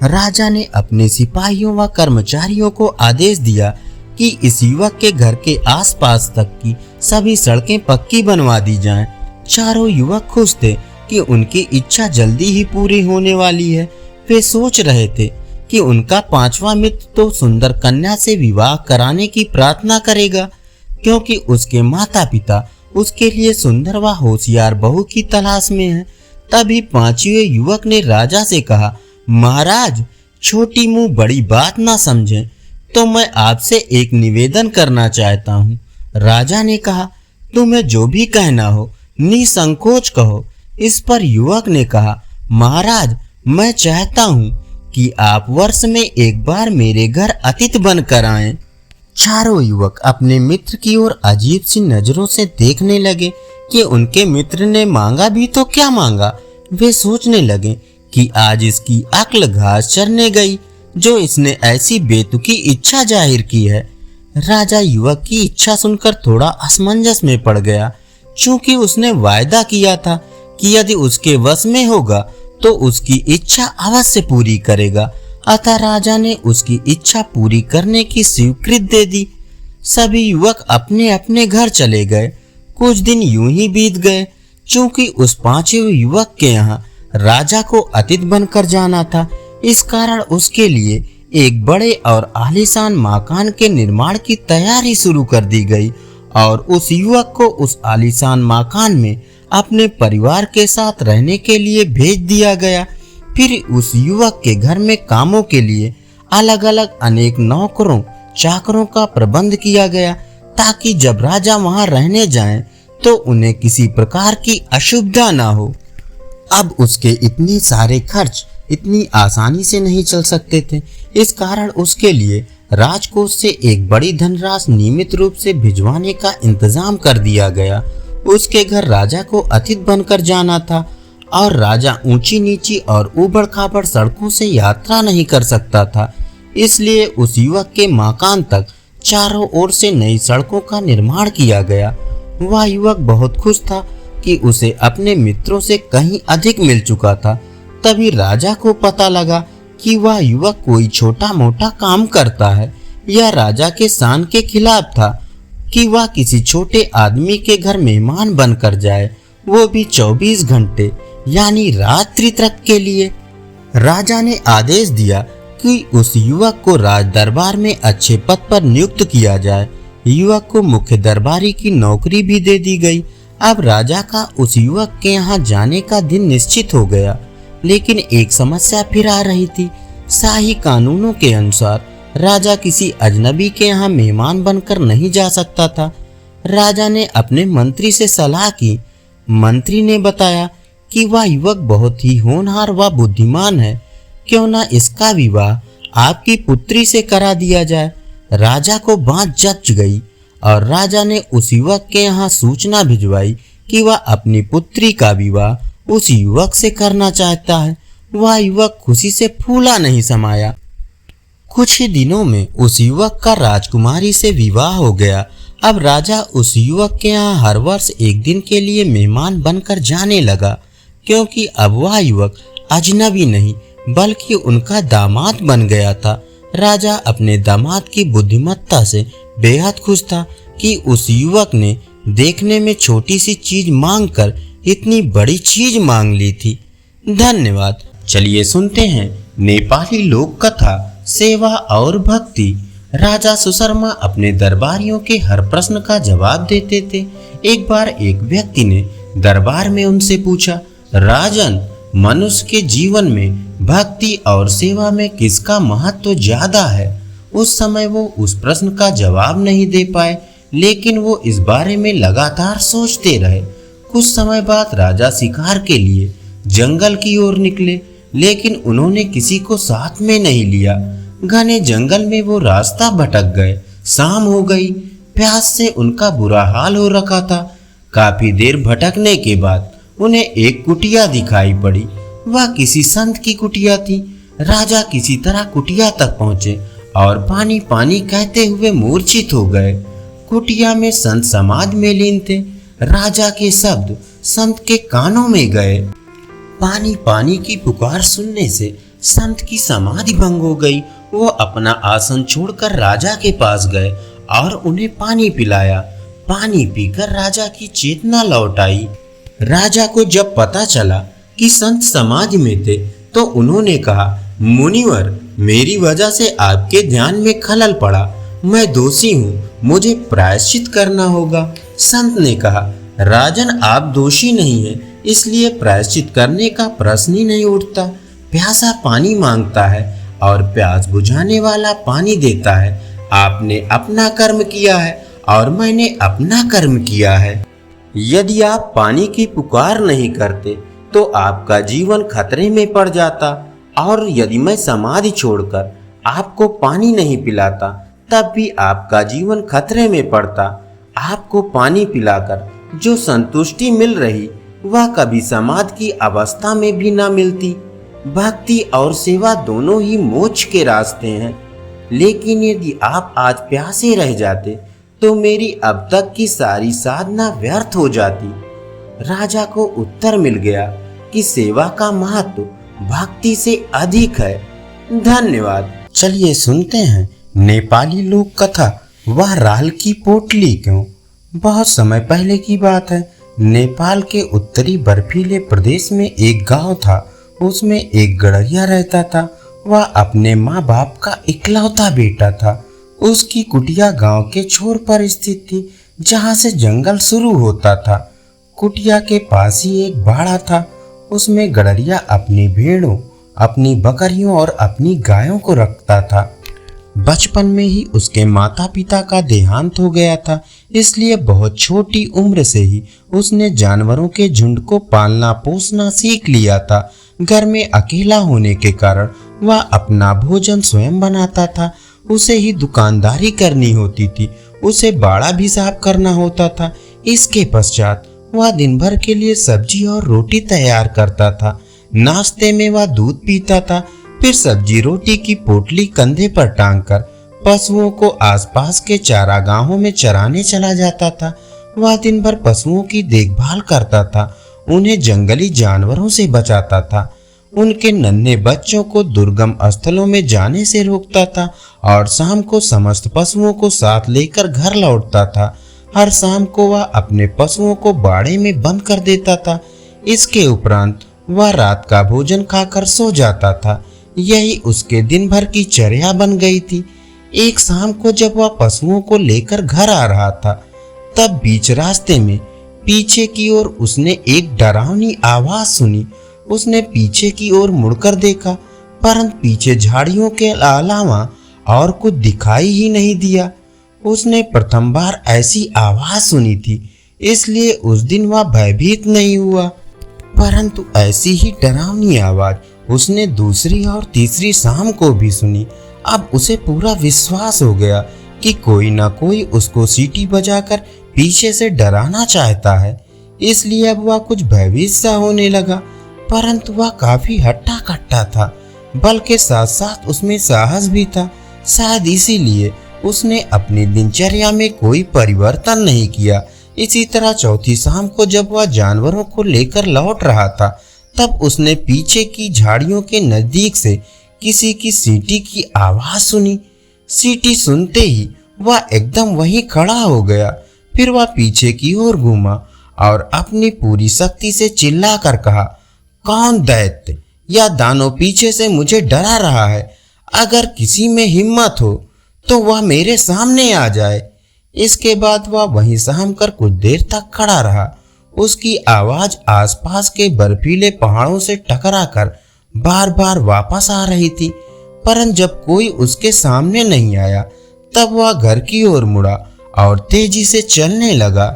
[SPEAKER 1] राजा ने अपने सिपाहियों व कर्मचारियों को आदेश दिया कि इस युवक के घर के आसपास तक की सभी सड़कें पक्की बनवा दी जाएं। चारों युवक खुश थे कि उनकी इच्छा जल्दी ही पूरी होने वाली है। वे सोच रहे थे कि उनका पांचवा मित्र तो सुंदर कन्या से विवाह कराने की प्रार्थना करेगा, क्योंकि उसके माता पिता उसके लिए सुंदर व होशियार बहू की तलाश में हैं। तभी पांचवें युवक ने राजा से कहा, महाराज, छोटी मुंह बड़ी बात ना समझें तो मैं आपसे एक निवेदन करना चाहता हूँ। राजा ने कहा, तुम्हें जो भी कहना हो निसंकोच कहो। इस पर युवक ने कहा, महाराज, मैं चाहता हूँ कि आप वर्ष में एक बार मेरे घर अतिथि बनकर आएं। चारों युवक अपने मित्र की ओर अजीब सी नजरों से देखने लगे कि उनके मित्र ने मांगा भी तो क्या मांगा। वे सोचने लगे कि आज इसकी अक्ल घास चरने गई जो इसने ऐसी बेतुकी इच्छा जाहिर की है। राजा युवक की इच्छा सुनकर थोड़ा असमंजस में पड़ गया, क्योंकि उसने वायदा किया था कि यदि उसके वश में होगा तो उसकी इच्छा अवश्य पूरी करेगा। अतः राजा ने उसकी इच्छा पूरी करने की स्वीकृति दे दी। सभी युवक अपने अपने घर चले गए। कुछ दिन यूं ही बीत गए। क्योंकि उस पांचवें युवक के यहाँ राजा को अतिथि बनकर जाना था, इस कारण उसके लिए एक बड़े और आलीशान मकान के निर्माण की तैयारी शुरू कर दी गई और उस युवक को उस आलीशान मकान में अपने परिवार के साथ रहने के लिए भेज दिया गया। फिर उस युवक के घर में कामों के लिए अलग अलग अनेक नौकरों चाकरों का प्रबंध किया गया, ताकि जब राजा वहां रहने जाएं तो उन्हें किसी प्रकार की असुविधा ना हो। अब उसके इतने सारे खर्च इतनी आसानी से नहीं चल सकते थे। इस कारण उसके लिए राजकोष से एक बड़ी धनराशि नियमित रूप से भिजवाने का इंतजाम कर दिया गया। उसके घर राजा को अतिथि बनकर जाना था और राजा ऊंची नीची और ऊबड़ खाबड़ सड़कों से यात्रा नहीं कर सकता था। इसलिए उस युवक के मकान तक चारों ओर से नई सड़कों का निर्माण किया गया। वह युवक बहुत खुश था कि उसे अपने मित्रों से कहीं अधिक मिल चुका था, तभी राजा को पता लगा कि वह युवक कोई छोटा मोटा काम करता है। यह राजा के शान के खिलाफ था कि वह किसी छोटे आदमी के घर मेहमान बनकर जाए, वो भी 24 घंटे यानी रात्रि तक के लिए। राजा ने आदेश दिया कि उस युवक को राज दरबार में अच्छे पद पर नियुक्त किया जाए। युवक को मुख्य दरबारी की नौकरी भी दे दी गई। अब राजा का उस युवक के यहाँ जाने का दिन निश्चित हो गया, लेकिन एक समस्या फिर आ रही थी। शाही कानूनों के अनुसार राजा किसी अजनबी के यहाँ मेहमान बनकर नहीं जा सकता था। राजा ने अपने मंत्री से सलाह की। मंत्री ने बताया कि वह युवक बहुत ही होनहार व बुद्धिमान है, क्यों न इसका विवाह आपकी पुत्री से करा दिया जाए। राजा को बात जच गई और राजा ने उस युवक के यहाँ सूचना भिजवाई कि वह अपनी पुत्री का विवाह उस युवक से करना चाहता है। वह युवक खुशी से फूला नहीं समाया। कुछ ही दिनों में उस युवक का राजकुमारी से विवाह हो गया। अब राजा उस युवक के यहाँ हर वर्ष एक दिन के लिए मेहमान बनकर जाने लगा, क्योंकि अब वह युवक अजनबी नहीं बल्कि उनका दामाद बन गया था। राजा अपने दामाद की बुद्धिमत्ता से बेहद खुश था कि उस युवक ने देखने में छोटी सी चीज मांगकर इतनी बड़ी चीज मांग ली थी। धन्यवाद। चलिए सुनते हैं नेपाली लोक कथा सेवा और भक्ति। राजा सुशर्मा अपने दरबारियों के हर प्रश्न का जवाब देते थे। एक बार एक व्यक्ति ने दरबार में उनसे पूछा, राजन, मनुष्य के जीवन में भक्ति और सेवा में किसका महत्व ज्यादा है? उस समय वो उस प्रश्न का जवाब नहीं दे पाए, लेकिन वो इस बारे में लगातार सोचते रहे। कुछ समय बाद राजा शिकार के लिए जंगल की ओर निकले, लेकिन उन्होंने किसी को साथ में नहीं लिया। घने जंगल में वो रास्ता भटक गए। शाम हो गई। प्यास से उनका बुरा हाल हो रखा था। काफी देर भटकने के बाद उन्हें एक कुटिया दिखाई पड़ी। वह किसी संत की कुटिया थी। राजा किसी तरह कुटिया तक पहुंचे और पानी पानी कहते हुए मूर्छित हो गए। कुटिया में संत समाज में लीन थे। राजा के शब्द संत के कानों में गए। पानी पानी की पुकार सुनने से संत की समाधि भंग हो गई। वो अपना आसन छोड़कर राजा के पास गए और उन्हें पानी पिलाया। पानी पीकर राजा की चेतना लौट आई। राजा को जब पता चला कि संत समाधि में थे, तो उन्होंने कहा, मुनिवर, मेरी वजह से आपके ध्यान में खलल पड़ा। मैं दोषी हूँ, मुझे प्रायश्चित करना होगा। संत ने कहा, राजन, आप दोषी नहीं हैं, इसलिए प्रायश्चित करने का प्रश्न ही नहीं उठता। प्यासा पानी मांगता है और प्यास बुझाने वाला पानी देता है। आपने अपना कर्म किया है और मैंने अपना कर्म किया है। यदि आप पानी की पुकार नहीं करते तो आपका जीवन खतरे में पड़ जाता, और यदि मैं समाधि छोड़कर आपको पानी नहीं पिलाता तब भी आपका जीवन खतरे में पड़ता। आपको पानी पिलाकर जो संतुष्टि मिल रही वह कभी समाधि की अवस्था में भी ना मिलती। भक्ति और सेवा दोनों ही मोक्ष के रास्ते हैं, लेकिन यदि आप आज प्यासे रह जाते तो मेरी अब तक की सारी साधना व्यर्थ हो जाती। राजा को उत्तर मिल गया कि सेवा का महत्व भक्ति से अधिक है। धन्यवाद। चलिए सुनते हैं नेपाली लोक कथा, वह राल की पोटली क्यों। बहुत समय पहले की बात है। नेपाल के उत्तरी बर्फीले प्रदेश में एक गांव था। उसमें एक गड़रिया रहता था। वह अपने माँ बाप का इकलौता बेटा था। उसकी कुटिया गांव के छोर पर स्थित थी, जहां से जंगल शुरू होता था। कुटिया के पास ही एक बाड़ा था। उसमें गड़रिया अपनी भेड़ों, अपनी बकरियों और अपनी गायों को रखता था। बचपन में ही उसके माता पिता का देहांत हो गया था, इसलिए बहुत छोटी उम्र से ही उसने जानवरों के झुंड को पालना पोसना सीख लिया था। घर में अकेला होने के कारण वह अपना भोजन स्वयं बनाता था। उसे ही दुकानदारी करनी होती थी। उसे बाड़ा भी साफ करना होता था। इसके पश्चात वह दिन भर के लिए सब्जी और रोटी तैयार करता था। नाश्ते में वह दूध पीता था, फिर सब्जी रोटी की पोटली कंधे पर टांगकर पशुओं को आसपास के चारागाहों में चराने चला जाता था। वह दिन भर पशुओं की देखभाल करता था, उन्हें जंगली जानवरों से बचाता था, उनके नन्हे बच्चों को दुर्गम स्थलों में जाने से रोकता था और शाम को समस्त पशुओं को साथ लेकर घर लौटता था। हर शाम को वह अपने पशुओं को बाड़े में बंद कर देता था। इसके उपरांत वह रात का भोजन खाकर सो जाता था। यही उसके दिन भर की चर्या बन गई थी। एक शाम को जब वह पशुओं को लेकर घर आ रहा था, तब बीच रास्ते में पीछे की ओर उसने एक डरावनी आवाज सुनी। उसने पीछे की ओर मुड़कर देखा, परंतु पीछे झाड़ियों के अलावा और कुछ दिखाई ही नहीं दिया। उसने प्रथम बार ऐसी आवाज सुनी थी, इसलिए उस दिन वह भयभीत नहीं हुआ। परंतु ऐसी ही डरावनी आवाज उसने दूसरी और तीसरी शाम को भी सुनी। अब उसे पूरा विश्वास हो गया कि कोई ना कोई उसको सीटी बजाकर पीछे से डराना चाहता है, इसलिए अब वह कुछ भयभीत सा होने लगा। परंतु वह काफी हट्टा कट्टा था, बल्कि साथ साथ उसमें साहस भी था। शायद इसीलिए उसने अपनी दिनचर्या में कोई परिवर्तन नहीं किया। इसी तरह चौथी शाम को जब वह जानवरों को लेकर लौट रहा था, तब उसने पीछे की झाड़ियों के नजदीक से किसी की सीटी की आवाज सुनी। सीटी सुनते ही वह एकदम वहीं खड़ा हो गया। फिर वह पीछे की ओर घूमा और अपनी पूरी शक्ति से चिल्लाकर कहा, कौन दैत्य या दानव पीछे से मुझे डरा रहा है? अगर किसी में हिम्मत हो तो वह मेरे सामने आ जाए। इसके बाद वह वहीं सहम कर कुछ देर तक खड़ा रहा। उसकी आवाज आसपास के बर्फीले पहाड़ों से टकराकर बार बार वापस आ रही थी, परंतु जब कोई उसके सामने नहीं आया, तब वह घर की ओर मुड़ा और तेजी से चलने लगा।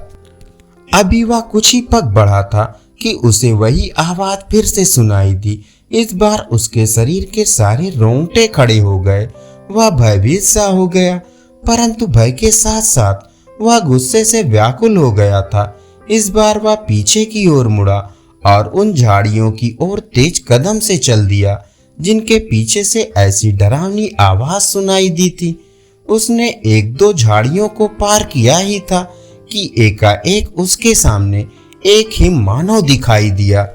[SPEAKER 1] अभी वह कुछ ही पग बढ़ा था कि उसे वही आवाज फिर से सुनाई दी। इस बार उसके शरीर के सारे रोंगटे खड़े हो गए। वह भयभीत सा हो गया, परंतु भय के साथ साथ वह गुस्से से व्याकुल हो गया था। इस बार वह पीछे की ओर मुड़ा और उन झाड़ियों की ओर तेज कदम से चल दिया जिनके पीछे से ऐसी डरावनी आवाज सुनाई दी थी। उसने एक दो झाड़ियों को पार किया ही था कि एकाएक उसके सामने एक हिममानव दिखाई दिया।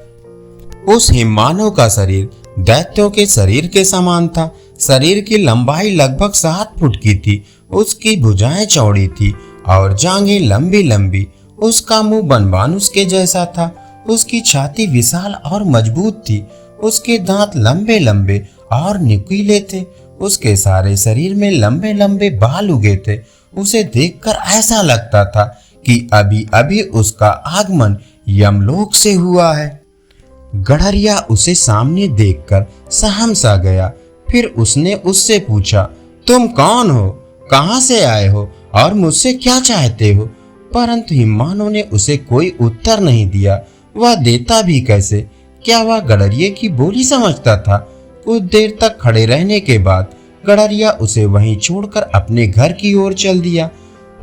[SPEAKER 1] उस हिममानव का शरीर दैत्यों के शरीर के समान था। शरीर की लंबाई लगभग 7 फुट की थी। उसकी भुजाएं चौड़ी थी और जांघें लंबी लंबी। उसका मुंह बनबानुस के जैसा था। उसकी छाती विशाल और मजबूत थी। उसके दांत लंबे लंबे और नुकीले थे। उसके सारे शरीर में लंबे लंबे बाल उगे थे। उसे देखकर ऐसा लगता था कि अभी अभी उसका आगमन यमलोक से हुआ है। गड़रिया उसे सामने देखकर सहम सा गया। फिर उसने उससे पूछा, तुम कौन हो, कहां से आए हो और मुझसे क्या चाहते हो? परंतु हिममानव ने उसे कोई उत्तर नहीं दिया। वह देता भी कैसे? क्या वह गड़रिये की बोली समझता था? कुछ देर तक खड़े रहने के बाद गड़रिया उसे वहीं छोड़कर अपने घर की ओर चल दिया।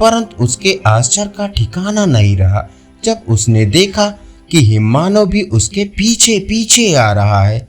[SPEAKER 1] परंतु उसके आश्चर्य का ठिकाना नहीं रहा जब उसने देखा कि हिममानव भी उसके पीछे पीछे आ रहा है।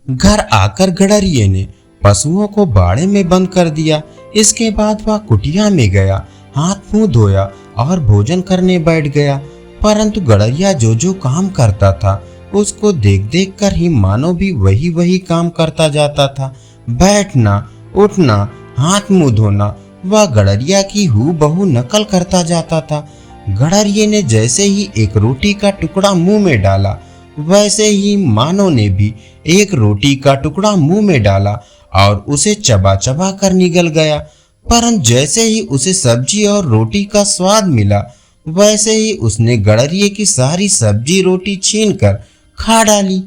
[SPEAKER 1] घर आकर गड़रिये ने पशुओं को बाड़े में बंद कर दिया। इसके बाद वह कुटिया में गया, हाथ मुंह धोया और भोजन करने बैठ गया। परंतु गड़रिया जो जो काम करता था उसको देख देख कर हिममानव भी वही वही काम करता जाता था। बैठना, उठना, हाथ मुंह धोना, वह गड़रिया की हूबहू नकल करता जाता था। गड़रिये ने जैसे ही एक रोटी का टुकड़ा मुंह में डाला, वैसे ही मानव ने भी एक रोटी का टुकड़ा मुंह में डाला और उसे चबा चबा कर निगल गया। परंतु जैसे ही उसे सब्जी और रोटी का स्वाद मिला, वैसे ही उसने गड़रिये की सारी सब्जी रोटी छीनकर खा डाली।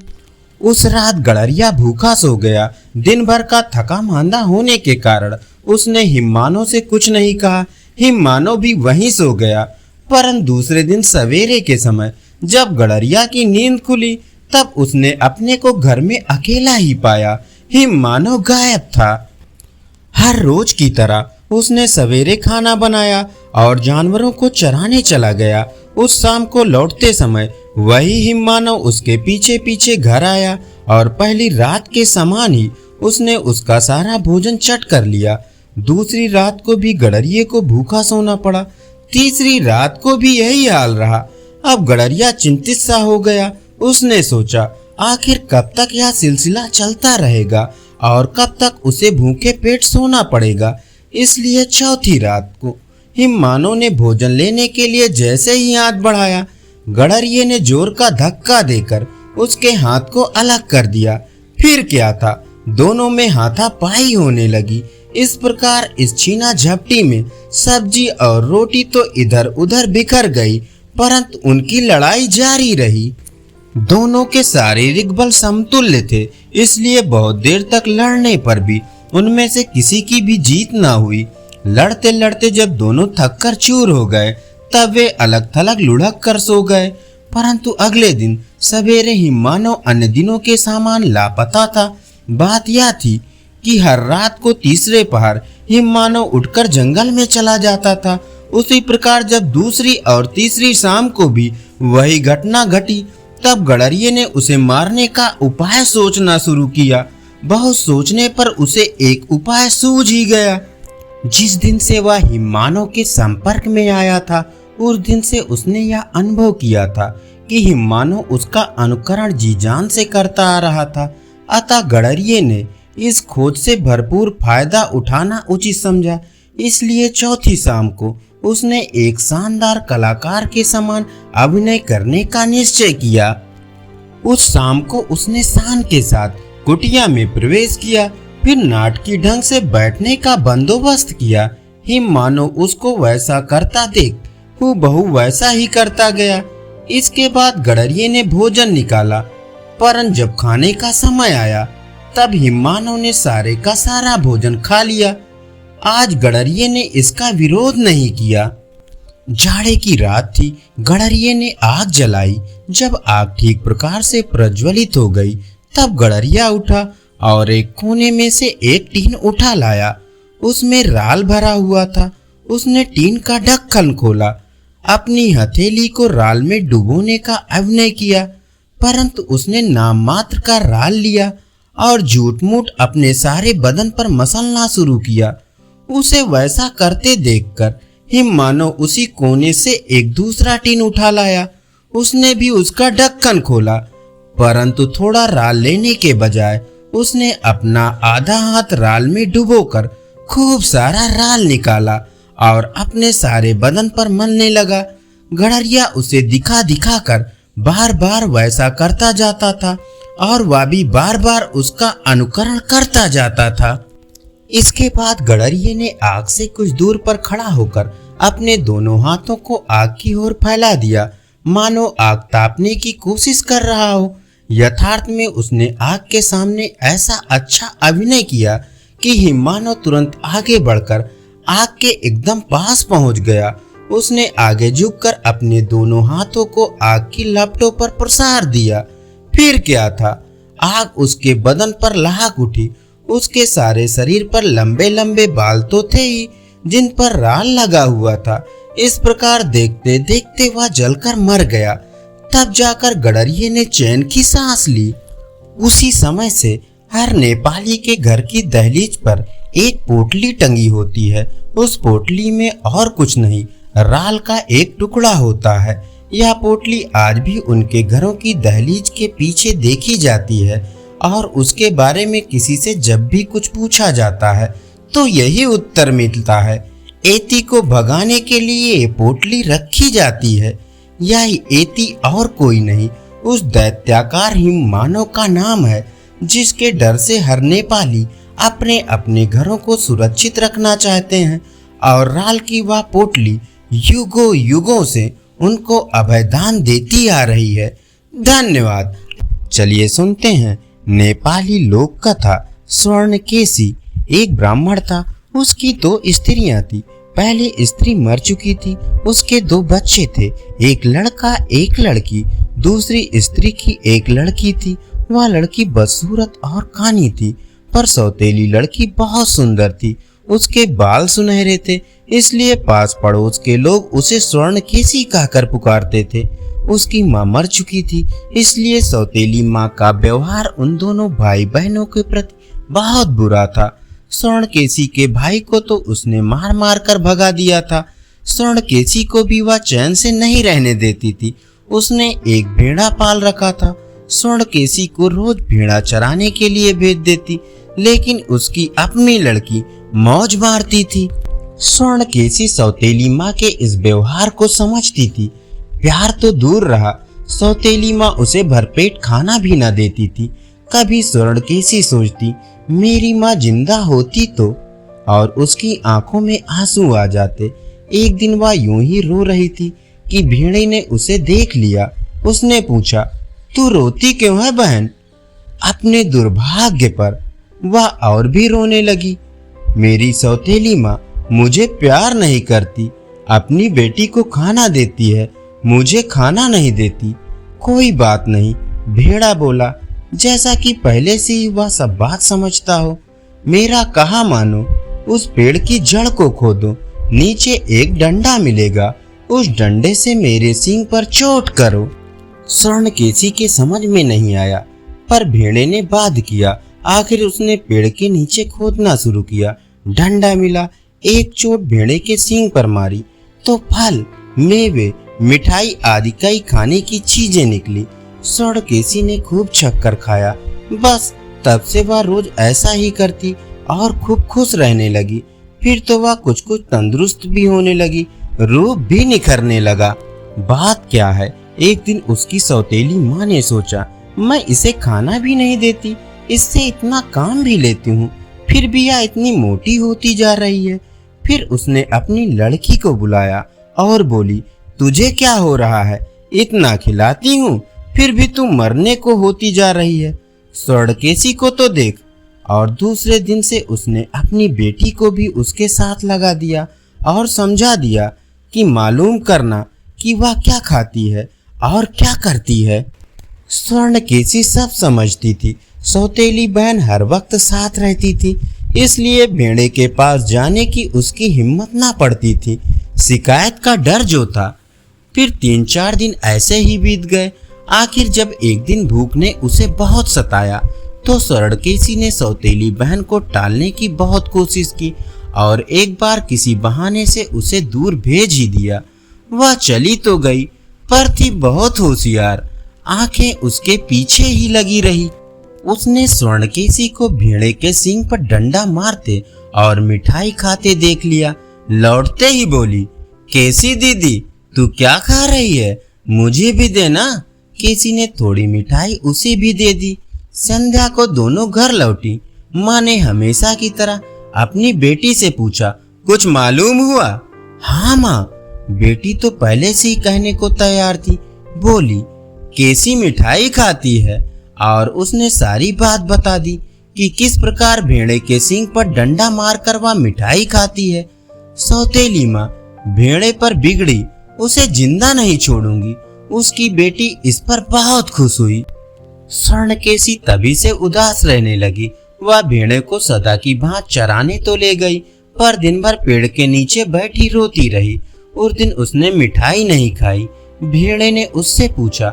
[SPEAKER 1] उस रात गड़रिया भूखा सो गया। दिन भर का थका मांदा होने के कारण उसने हिममानव से कुछ नहीं कहा। हिममानव भी वहीं सो गया। परंतु दूसरे दिन सवेरे के समय जब गड़रिया की नींद खुली, तब उसने अपने को घर में अकेला ही पाया। हिममानव गायब था। हर रोज की तरह उसने सवेरे खाना बनाया और जानवरों को चराने चला गया। उस शाम को लौटते समय वही हिममानव उसके पीछे पीछे घर आया और पहली रात के समान ही उसने उसका सारा भोजन चट कर लिया। दूसरी रात को भी गड़रिये को भूखा सोना पड़ा। तीसरी रात को भी यही हाल रहा। अब गडरिया चिंतित सा हो गया। उसने सोचा, आखिर कब तक यह सिलसिला चलता रहेगा और कब तक उसे भूखे पेट सोना पड़ेगा। इसलिए चौथी रात को हिम्मानो ने भोजन लेने के लिए जैसे ही हाथ बढ़ाया, गडरिये ने जोर का धक्का देकर उसके हाथ को अलग कर दिया। फिर क्या था, दोनों में हाथापाई होने लगी। इस प्रकार इस छीना झपटी में सब्जी और रोटी तो इधर उधर बिखर गई, परंतु उनकी लड़ाई जारी रही। दोनों के शारीरिक बल समतुल्य थे, इसलिए बहुत देर तक लड़ने पर भी उनमें से किसी की भी जीत ना हुई। लड़ते लड़ते जब दोनों थककर चूर हो गए, तब वे अलग थलग लुढ़क कर सो गए। परंतु अगले दिन सवेरे हिम्मानो अन्य दिनों के सामान लापता था। बात यह थी कि हर रात को तीसरे पहर हिम्मानो उठकर जंगल में चला जाता था। उसी प्रकार जब दूसरी और तीसरी शाम को भी वही घटना घटी, तब गडरिये ने उसे मारने का उपाय सोचना शुरू किया। बहुत सोचने पर उसे एक उपाय सूझ ही गया। जिस दिन से वह हिम्मानो के संपर्क में आया था, उस दिन से उसने यह अनुभव किया था कि हिम्मानो उसका अनुकरण जी जान से करता आ रहा था। अतः गडरिये ने इस खोज से भरपूर फायदा उठाना उचित समझा। इसलिए चौथी शाम को उसने एक शानदार कलाकार के समान अभिनय करने का निश्चय किया। उस शाम को उसने शान के साथ कुटिया में प्रवेश किया, फिर नाटकीय ढंग से बैठने का बंदोबस्त किया। हिम्मानो उसको वैसा करता देख हूबहू वैसा ही करता गया। इसके बाद गडरिये ने भोजन निकाला, परंतु जब खाने का समय आया तब हिम्मानो ने सारे का सारा भोजन खा लिया। आज गडरिये ने इसका विरोध नहीं किया। जाड़े की रात थी। गडरिये ने आग जलाई। जब आग ठीक प्रकार से प्रज्वलित हो गई, तब गडरिया उठा और एक कोने में से एक टीन उठा लाया। उसमें राल भरा हुआ था। उसने टीन का ढक्कन खोला, अपनी हथेली को राल में डुबोने का अभिनय किया, परंतु उसने नाम मात्र का राल लिया और झूठ मूठ अपने सारे बदन पर मसलना शुरू किया। उसे वैसा करते देखकर हिम्मानो उसी कोने से एक दूसरा टीन उठा लाया। उसने भी उसका ढक्कन खोला, परंतु थोड़ा राल लेने के बजाय उसने अपना आधा हाथ राल में डुबोकर खूब सारा राल निकाला और अपने सारे बदन पर मलने लगा। गडरिया उसे दिखा दिखा कर बार बार वैसा करता जाता था और वह भी बार बार उसका अनुकरण करता जाता था। इसके बाद गडरिये ने आग से कुछ दूर पर खड़ा होकर अपने दोनों हाथों को आग की ओर फैला दिया, मानो आग तापने की कोशिश कर रहा हो। यथार्थ में उसने आग के सामने ऐसा अच्छा अभिनय किया कि हिम्मानो तुरंत आगे बढ़कर आग के एकदम पास पहुंच गया। उसने आगे झुककर अपने दोनों हाथों को आग की लपटों पर प्रसार दिया। फिर क्या था, आग उसके बदन पर लहक उठी। उसके सारे शरीर पर लंबे लंबे बाल तो थे ही, जिन पर राल लगा हुआ था। इस प्रकार देखते देखते वह जलकर मर गया। तब जाकर गडरिये ने चैन की सांस ली। उसी समय से हर नेपाली के घर की दहलीज पर एक पोटली टंगी होती है। उस पोटली में और कुछ नहीं, राल का एक टुकड़ा होता है। यह पोटली आज भी उनके घरों की दहलीज के पीछे देखी जाती है और उसके बारे में किसी से जब भी कुछ पूछा जाता है तो यही उत्तर मिलता है, एती को भगाने के लिए ये पोटली रखी जाती है। यह एती और कोई नहीं, उस दैत्याकार हिम्मानो का नाम है, जिसके डर से हर नेपाली अपने अपने घरों को सुरक्षित रखना चाहते हैं और राल की वह पोटली युगों युगों से उनको अभयदान देती आ रही है। धन्यवाद। चलिए सुनते हैं नेपाली लोक कथा स्वर्णकेशी। एक ब्राह्मण था, उसकी 2 स्त्रियां थी। पहली स्त्री मर चुकी थी, उसके 2 बच्चे थे, एक लड़का एक लड़की। दूसरी स्त्री की एक लड़की थी, वह लड़की बदसूरत और कानी थी, पर सौतेली लड़की बहुत सुंदर थी। उसके बाल सुनहरे थे, इसलिए पास पड़ोस के लोग उसे स्वर्णकेशी कहकर पुकारते थे। उसकी माँ मर चुकी थी, इसलिए सौतेली माँ का व्यवहार उन दोनों भाई बहनों के प्रति बहुत बुरा था। स्वर्णकेशी के भाई को तो उसने मार मार कर भगा दिया था। स्वर्णकेशी को भी वह चैन से नहीं रहने देती थी। उसने एक भेड़ा पाल रखा था। स्वर्णकेशी को रोज भेड़ा चराने के लिए भेज देती, लेकिन उसकी अपनी लड़की मौज मारती थी। स्वर्णकेशी सौतेली माँ के इस व्यवहार को समझती थी। प्यार तो दूर रहा, सौतेली माँ उसे भरपेट खाना भी न देती थी। कभी स्वर्णकेशी सोचती, मेरी माँ जिंदा होती तो, और उसकी आंखों में आंसू आ जाते। एक दिन वह यूं ही रो रही थी कि भेड़े ने उसे देख लिया। उसने पूछा, तू रोती क्यों है बहन? अपने दुर्भाग्य पर वह और भी रोने लगी। मेरी सौतेली माँ मुझे प्यार नहीं करती, अपनी बेटी को खाना देती है, मुझे खाना नहीं देती। कोई बात नहीं, भेड़ा बोला, जैसा कि पहले से ही वह सब बात समझता हो। मेरा कहा मानो, उस पेड़ की जड़ को खोदो, नीचे एक डंडा मिलेगा, उस डंडे से मेरे सींग पर चोट करो। स्वर्णकेशी के समझ में नहीं आया, पर भेड़े ने बात किया। आखिर उसने पेड़ के नीचे खोदना शुरू किया। डंडा मिला, एक चोट भेड़े के सींग पर मारी तो फल, मेवे, मिठाई आदि कई खाने की चीजें निकली। स्वर्णकेशी ने खूब चक्कर खाया। बस तब से वह रोज ऐसा ही करती और खूब खुश रहने लगी। फिर तो वह कुछ कुछ तंदुरुस्त भी होने लगी, रूप भी निखरने लगा। बात क्या है, एक दिन उसकी सौतेली माँ ने सोचा, मैं इसे खाना भी नहीं देती, इससे इतना काम भी लेती हूँ, फिर भी यह इतनी मोटी होती जा रही है। फिर उसने अपनी लड़की को बुलाया और बोली, तुझे क्या हो रहा है? इतना खिलाती हूँ, फिर भी तू मरने को होती जा रही है। स्वर्णकेशी को तो देख। और दूसरे दिन से उसने अपनी बेटी को भी उसके साथ लगा दिया और समझा दिया कि मालूम करना कि वह क्या खाती है और क्या करती है। स्वर्णकेशी सब समझती थी। सौतेली बहन हर वक्त साथ रहती थी, इसलिए भेड़े के पास जाने की उसकी हिम्मत ना पड़ती थी, शिकायत का डर जो था। फिर 3-4 दिन ऐसे ही बीत गए। आखिर जब एक दिन भूख ने उसे बहुत सताया तो स्वर्णकेशी ने सौतेली बहन को टालने की बहुत कोशिश की और एक बार किसी बहाने से उसे दूर भेज ही दिया। वह चली तो गई, पर थी बहुत होशियार, आंखें उसके पीछे ही लगी रही। उसने स्वर्णकेशी को भेड़े के सींग पर डंडा मारते और मिठाई खाते देख लिया। लौटते ही बोली, केसी दीदी तू क्या खा रही है, मुझे भी देना। केसी ने थोड़ी मिठाई उसे भी दे दी। संध्या को दोनों घर लौटी। माँ ने हमेशा की तरह अपनी बेटी से पूछा, कुछ मालूम हुआ? हाँ माँ, बेटी तो पहले से ही कहने को तैयार थी। बोली, केसी मिठाई खाती है, और उसने सारी बात बता दी कि किस प्रकार भेड़े के सींग पर डंडा मारकर वह मिठाई खाती है। सौतेली माँ भेड़े पर बिगड़ी, उसे जिंदा नहीं छोड़ूंगी। उसकी बेटी इस पर बहुत खुश हुई। स्वर्णकेशी तभी से उदास रहने लगी। वह भेड़े को सदा की भांति चराने तो ले गई, पर दिन भर पेड़ के नीचे बैठी रोती रही। उस दिन उसने मिठाई नहीं खाई। भेड़े ने उससे पूछा,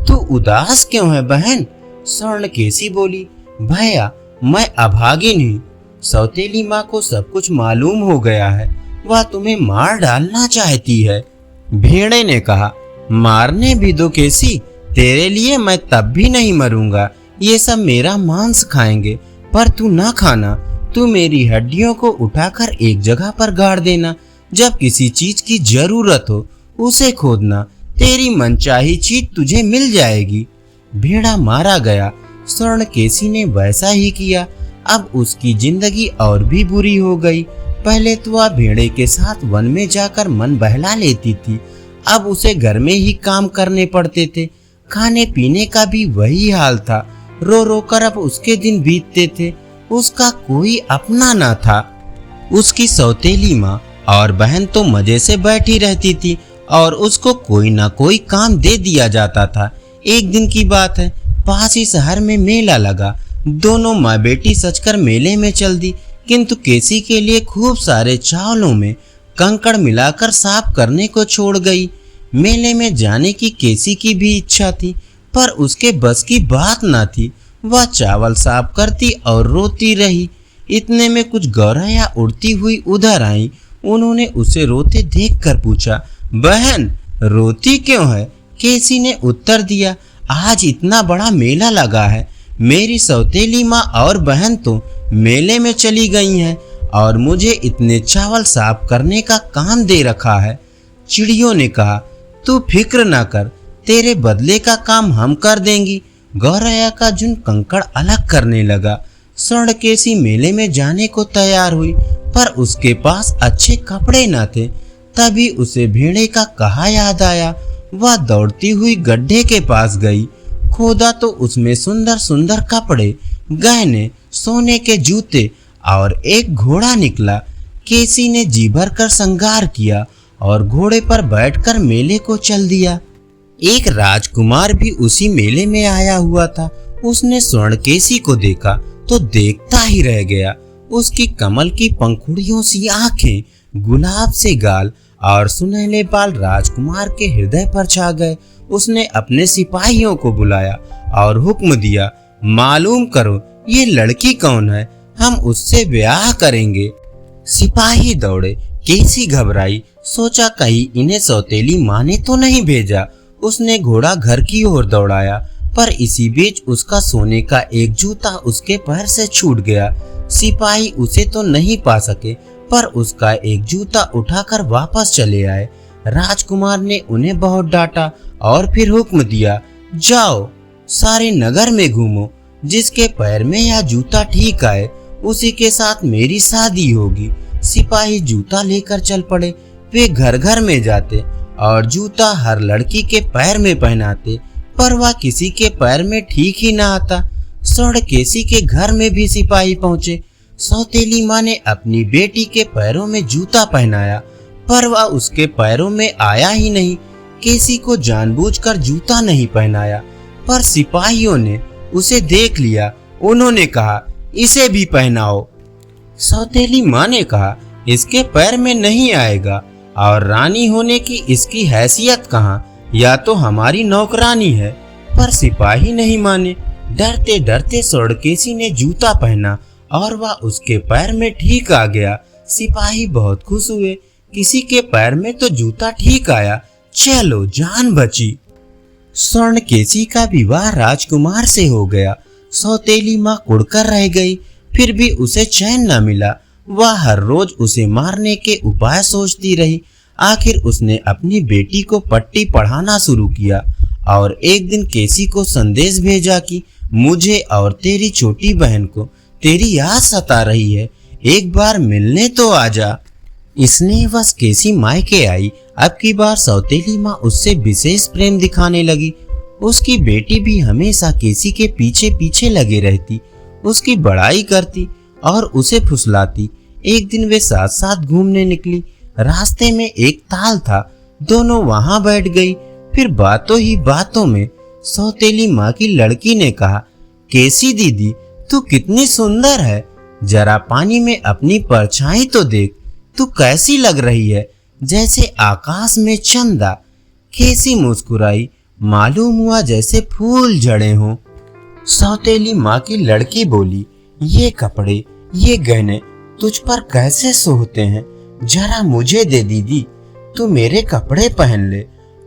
[SPEAKER 1] तू उदास क्यों है बहन? स्वर्णकेशी बोली, भैया मैं अभागिन हूँ, सौतेली माँ को सब कुछ मालूम हो गया है, वह तुम्हें मार डालना चाहती है। भेड़े ने कहा, मारने भी दो केसी, तेरे लिए मैं तब भी नहीं मरूंगा। ये सब मेरा मांस खाएंगे, पर तू ना खाना। तू मेरी हड्डियों को उठाकर एक जगह पर गाड़ देना। जब किसी चीज की जरूरत हो उसे खोदना, तेरी मनचाही चीज तुझे मिल जाएगी। भेड़ा मारा गया। स्वर्णकेशी ने वैसा ही किया। अब उसकी जिंदगी और भी बुरी हो गई। पहले तो वह भेड़े के साथ वन में जाकर मन बहला लेती थी, अब उसे घर में ही काम करने पड़ते थे। खाने पीने का भी वही हाल था। रो रो कर अब उसके दिन बीतते थे। उसका कोई अपना ना था। उसकी सौतेली माँ और बहन तो मजे से बैठी रहती थी और उसको कोई ना कोई काम दे दिया जाता था। एक दिन की बात है, पास ही शहर में मेला लगा। दोनों माँ बेटी सचकर मेले में चल दी, किंतु केसी के लिए खूब सारे चावलों में कंकड़ मिलाकर साफ करने को छोड़ गई। मेले में जाने की केसी की भी इच्छा थी, पर उसके बस की बात ना थी। वह चावल साफ करती और रोती रही। इतने में कुछ गौरैया उड़ती हुई उधर आई। उन्होंने उसे रोते देखकर पूछा, बहन रोती क्यों है? केसी ने उत्तर दिया, आज इतना बड़ा मेला लगा है, मेरी सौतेली माँ और बहन तो मेले में चली गई हैं और मुझे इतने चावल साफ करने का काम दे रखा है। चिड़ियों ने कहा, तू फिक्र ना कर, तेरे बदले का काम हम कर देंगी। गौरैया का झुंड कंकड़ अलग करने लगा। स्वर्णकेशी मेले में जाने को तैयार हुई, पर उसके पास अच्छे कपड़े न थे। तभी उसे भेड़े का कहा याद आया। वह दौड़ती हुई गड्ढे के पास गई। खोदा तो उसमें सुंदर सुंदर कपड़े, गहने, सोने के जूते और एक घोड़ा निकला। केसी ने जी भर कर श्रृंगार किया और घोड़े पर बैठकर मेले को चल दिया। एक राजकुमार भी उसी मेले में आया हुआ था। उसने स्वर्णकेशी को देखा तो देखता ही रह गया। उसकी कमल की पंखुड़ियों सी आंखें, गुलाब से गाल और सुनहले बाल राजकुमार के हृदय पर छा गए। उसने अपने सिपाहियों को बुलाया और हुक्म दिया, मालूम करो ये लड़की कौन है, हम उससे ब्याह करेंगे। सिपाही दौड़े। केसी घबराई, सोचा कहीं इन्हें सौतेली माँ ने तो नहीं भेजा। उसने घोड़ा घर की ओर दौड़ाया, पर इसी बीच उसका सोने का एक जूता उसके पैर से छूट गया। सिपाही उसे तो नहीं पा सके, पर उसका एक जूता उठाकर वापस चले आए। राजकुमार ने उन्हें बहुत डांटा और फिर हुक्म दिया, जाओ सारे नगर में घूमो, जिसके पैर में यह जूता ठीक आए उसी के साथ मेरी शादी होगी। सिपाही जूता लेकर चल पड़े। वे घर घर में जाते और जूता हर लड़की के पैर में पहनाते, पर वह किसी के पैर में ठीक ही ना आता। स्वर्णकेशी के घर में भी सिपाही पहुंचे। सौतेली माँ ने अपनी बेटी के पैरों में जूता पहनाया, पर वह उसके पैरों में आया ही नहीं। केसी को जानबूझकर जूता नहीं पहनाया, पर सिपाहियों ने उसे देख लिया। उन्होंने कहा, इसे भी पहनाओ। सौतेली माँ ने कहा, इसके पैर में नहीं आएगा और रानी होने की इसकी हैसियत कहाँ, या तो हमारी नौकरानी है। पर सिपाही नहीं माने। डरते डरते स्वर्णकेशी ने जूता पहना और वह उसके पैर में ठीक आ गया। सिपाही बहुत खुश हुए, किसी के पैर में तो जूता ठीक आया, चलो जान बची। स्वर्णकेशी का विवाह राजकुमार से हो गया। सौतेली माँ कुड़कर रह गई, फिर भी उसे चैन न मिला। वह हर रोज उसे मारने के उपाय सोचती रही। आखिर उसने अपनी बेटी को पट्टी पढ़ाना शुरू किया और एक दिन केसी को संदेश भेजा कि मुझे और तेरी छोटी बहन को तेरी याद सता रही है, एक बार मिलने तो आजा। इसने बस केसी मायके आई। अब की बार सौतेली माँ उससे विशेष प्रेम दिखाने लगी। उसकी बेटी भी हमेशा केसी के पीछे पीछे लगे रहती, उसकी बड़ाई करती और उसे फुसलाती। एक दिन वे साथ साथ घूमने निकली। रास्ते में एक ताल था, दोनों वहां बैठ गई। फिर बातों ही बातों में सौतेली माँ की लड़की ने कहा, केसी दीदी तू कितनी सुंदर है, जरा पानी में अपनी परछाई तो देख, तू कैसी लग रही है, जैसे आकाश में चंदा। केसी मुस्कुराई, मालूम हुआ जैसे फूल झड़े हों। सौतेली माँ की लड़की बोली, ये कपड़े, ये गहने तुझ पर कैसे सोहते हैं, जरा मुझे दे दीदी, तू मेरे कपड़े पहन ले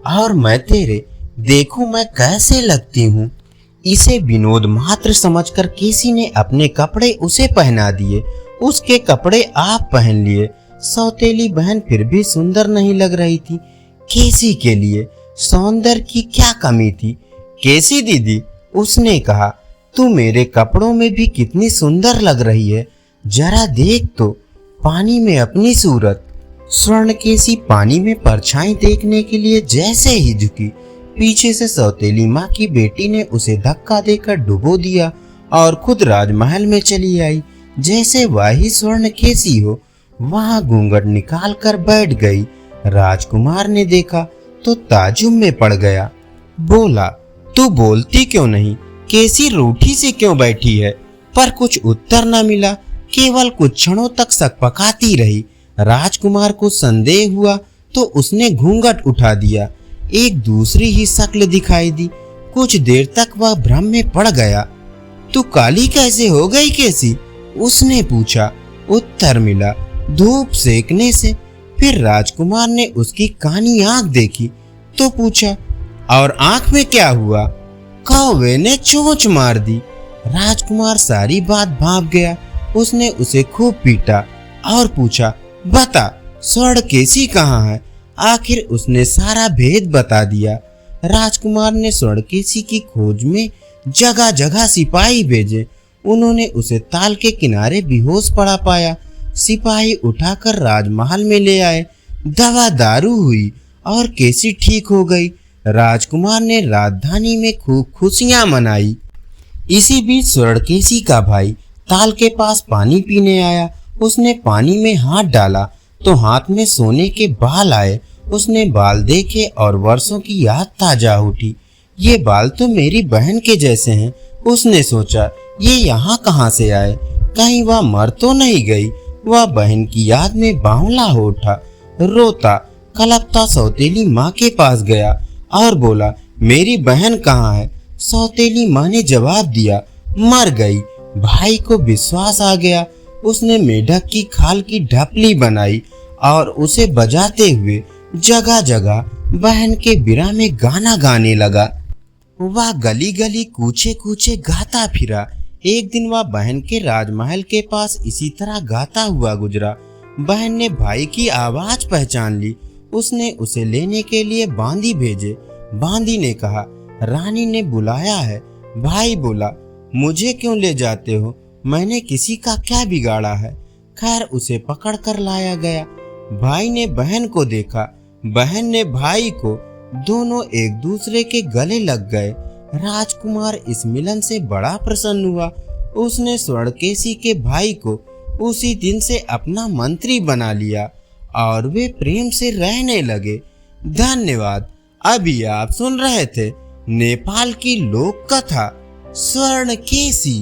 [SPEAKER 1] और मैं तेरे, देखूं मैं कैसे लगती हूँ। इसे विनोद मात्र समझकर केसी ने अपने कपड़े उसे पहना दिए। उसके कपड़े आप पहन लिए। सौतेली बहन फिर भी सुंदर नहीं लग रही थी। केसी के लिए सौंदर्य की क्या कमी थी। केसी दीदी, उसने कहा, तू मेरे कपड़ों में भी कितनी सुंदर लग रही है, जरा देख तो पानी में अपनी सूरत। स्वर्णकेशी पानी में परछाई देखने के लिए जैसे ही झुकी, पीछे से सौतेली माँ की बेटी ने उसे धक्का देकर डुबो दिया और खुद राजमहल में चली आई, जैसे वही स्वर्णकेशी हो। वहां घूंघट निकाल कर बैठ गई। राजकुमार ने देखा तो ताज्जुब में पड़ गया। बोला, तू बोलती क्यों नहीं, केसी रूठी से क्यों बैठी है? पर कुछ उत्तर न मिला, केवल कुछ क्षणों तक सकपकाती रही। राजकुमार को संदेह हुआ तो उसने घूंघट उठा दिया। एक दूसरी ही शक्ल दिखाई दी। कुछ देर तक वह भ्रम में पड़ गया। तू काली कैसे हो गई केसी? उसने पूछा। उत्तर मिला, धूप सेकने से। फिर राजकुमार ने उसकी कानी आंख देखी तो पूछा, और आंख में क्या हुआ? कौवे ने चोंच मार दी। राजकुमार सारी बात भाप गया। उसने उसे खूब पीटा और पूछा, बता स्वर्णकेशी कहाँ है? आखिर उसने सारा भेद बता दिया। राजकुमार ने स्वर्णकेशी की खोज में जगह जगह सिपाही भेजे। उन्होंने उसे ताल के किनारे बेहोश पड़ा पाया। सिपाही उठाकर राजमहल में ले आए। दवा दारू हुई और केसी ठीक हो गई। राजकुमार ने राजधानी में खूब खुशियां मनाई। इसी बीच स्वर्णकेशी का भाई ताल के पास पानी पीने आया। उसने पानी में हाथ डाला तो हाथ में सोने के बाल आए। उसने बाल देखे और वर्षों की याद ताजा उठी। ये बाल तो मेरी बहन के जैसे हैं। उसने सोचा, ये यहाँ कहाँ से आए? कहीं वह मर तो नहीं गई? वह बहन की याद में बावला हो उठा। रोता कलपता सौतेली माँ के पास गया और बोला, मेरी बहन कहाँ है? सौतेली माँ ने जवाब दिया, मर गई। भाई को विश्वास आ गया। उसने मेढक की खाल की ढपली बनाई और उसे बजाते हुए जगह जगह बहन के बिरा में गाना गाने लगा। वह गली गली कूचे कूचे गाता फिरा। एक दिन वह बहन के राजमहल के पास इसी तरह गाता हुआ गुजरा। बहन ने भाई की आवाज पहचान ली। उसने उसे लेने के लिए बांदी भेजे। बांदी ने कहा, रानी ने बुलाया है। भाई बोला, मुझे क्यों ले जाते हो? मैंने किसी का क्या बिगाड़ा है? खैर उसे पकड़ कर लाया गया। भाई ने बहन को देखा, बहन ने भाई को। दोनों एक दूसरे के गले लग गए। राजकुमार इस मिलन से बड़ा प्रसन्न हुआ। उसने स्वर्णकेशी के भाई को उसी दिन से अपना मंत्री बना लिया और वे प्रेम से रहने लगे। धन्यवाद। अभी आप सुन रहे थे नेपाल की लोक कथा स्वर्णकेशी।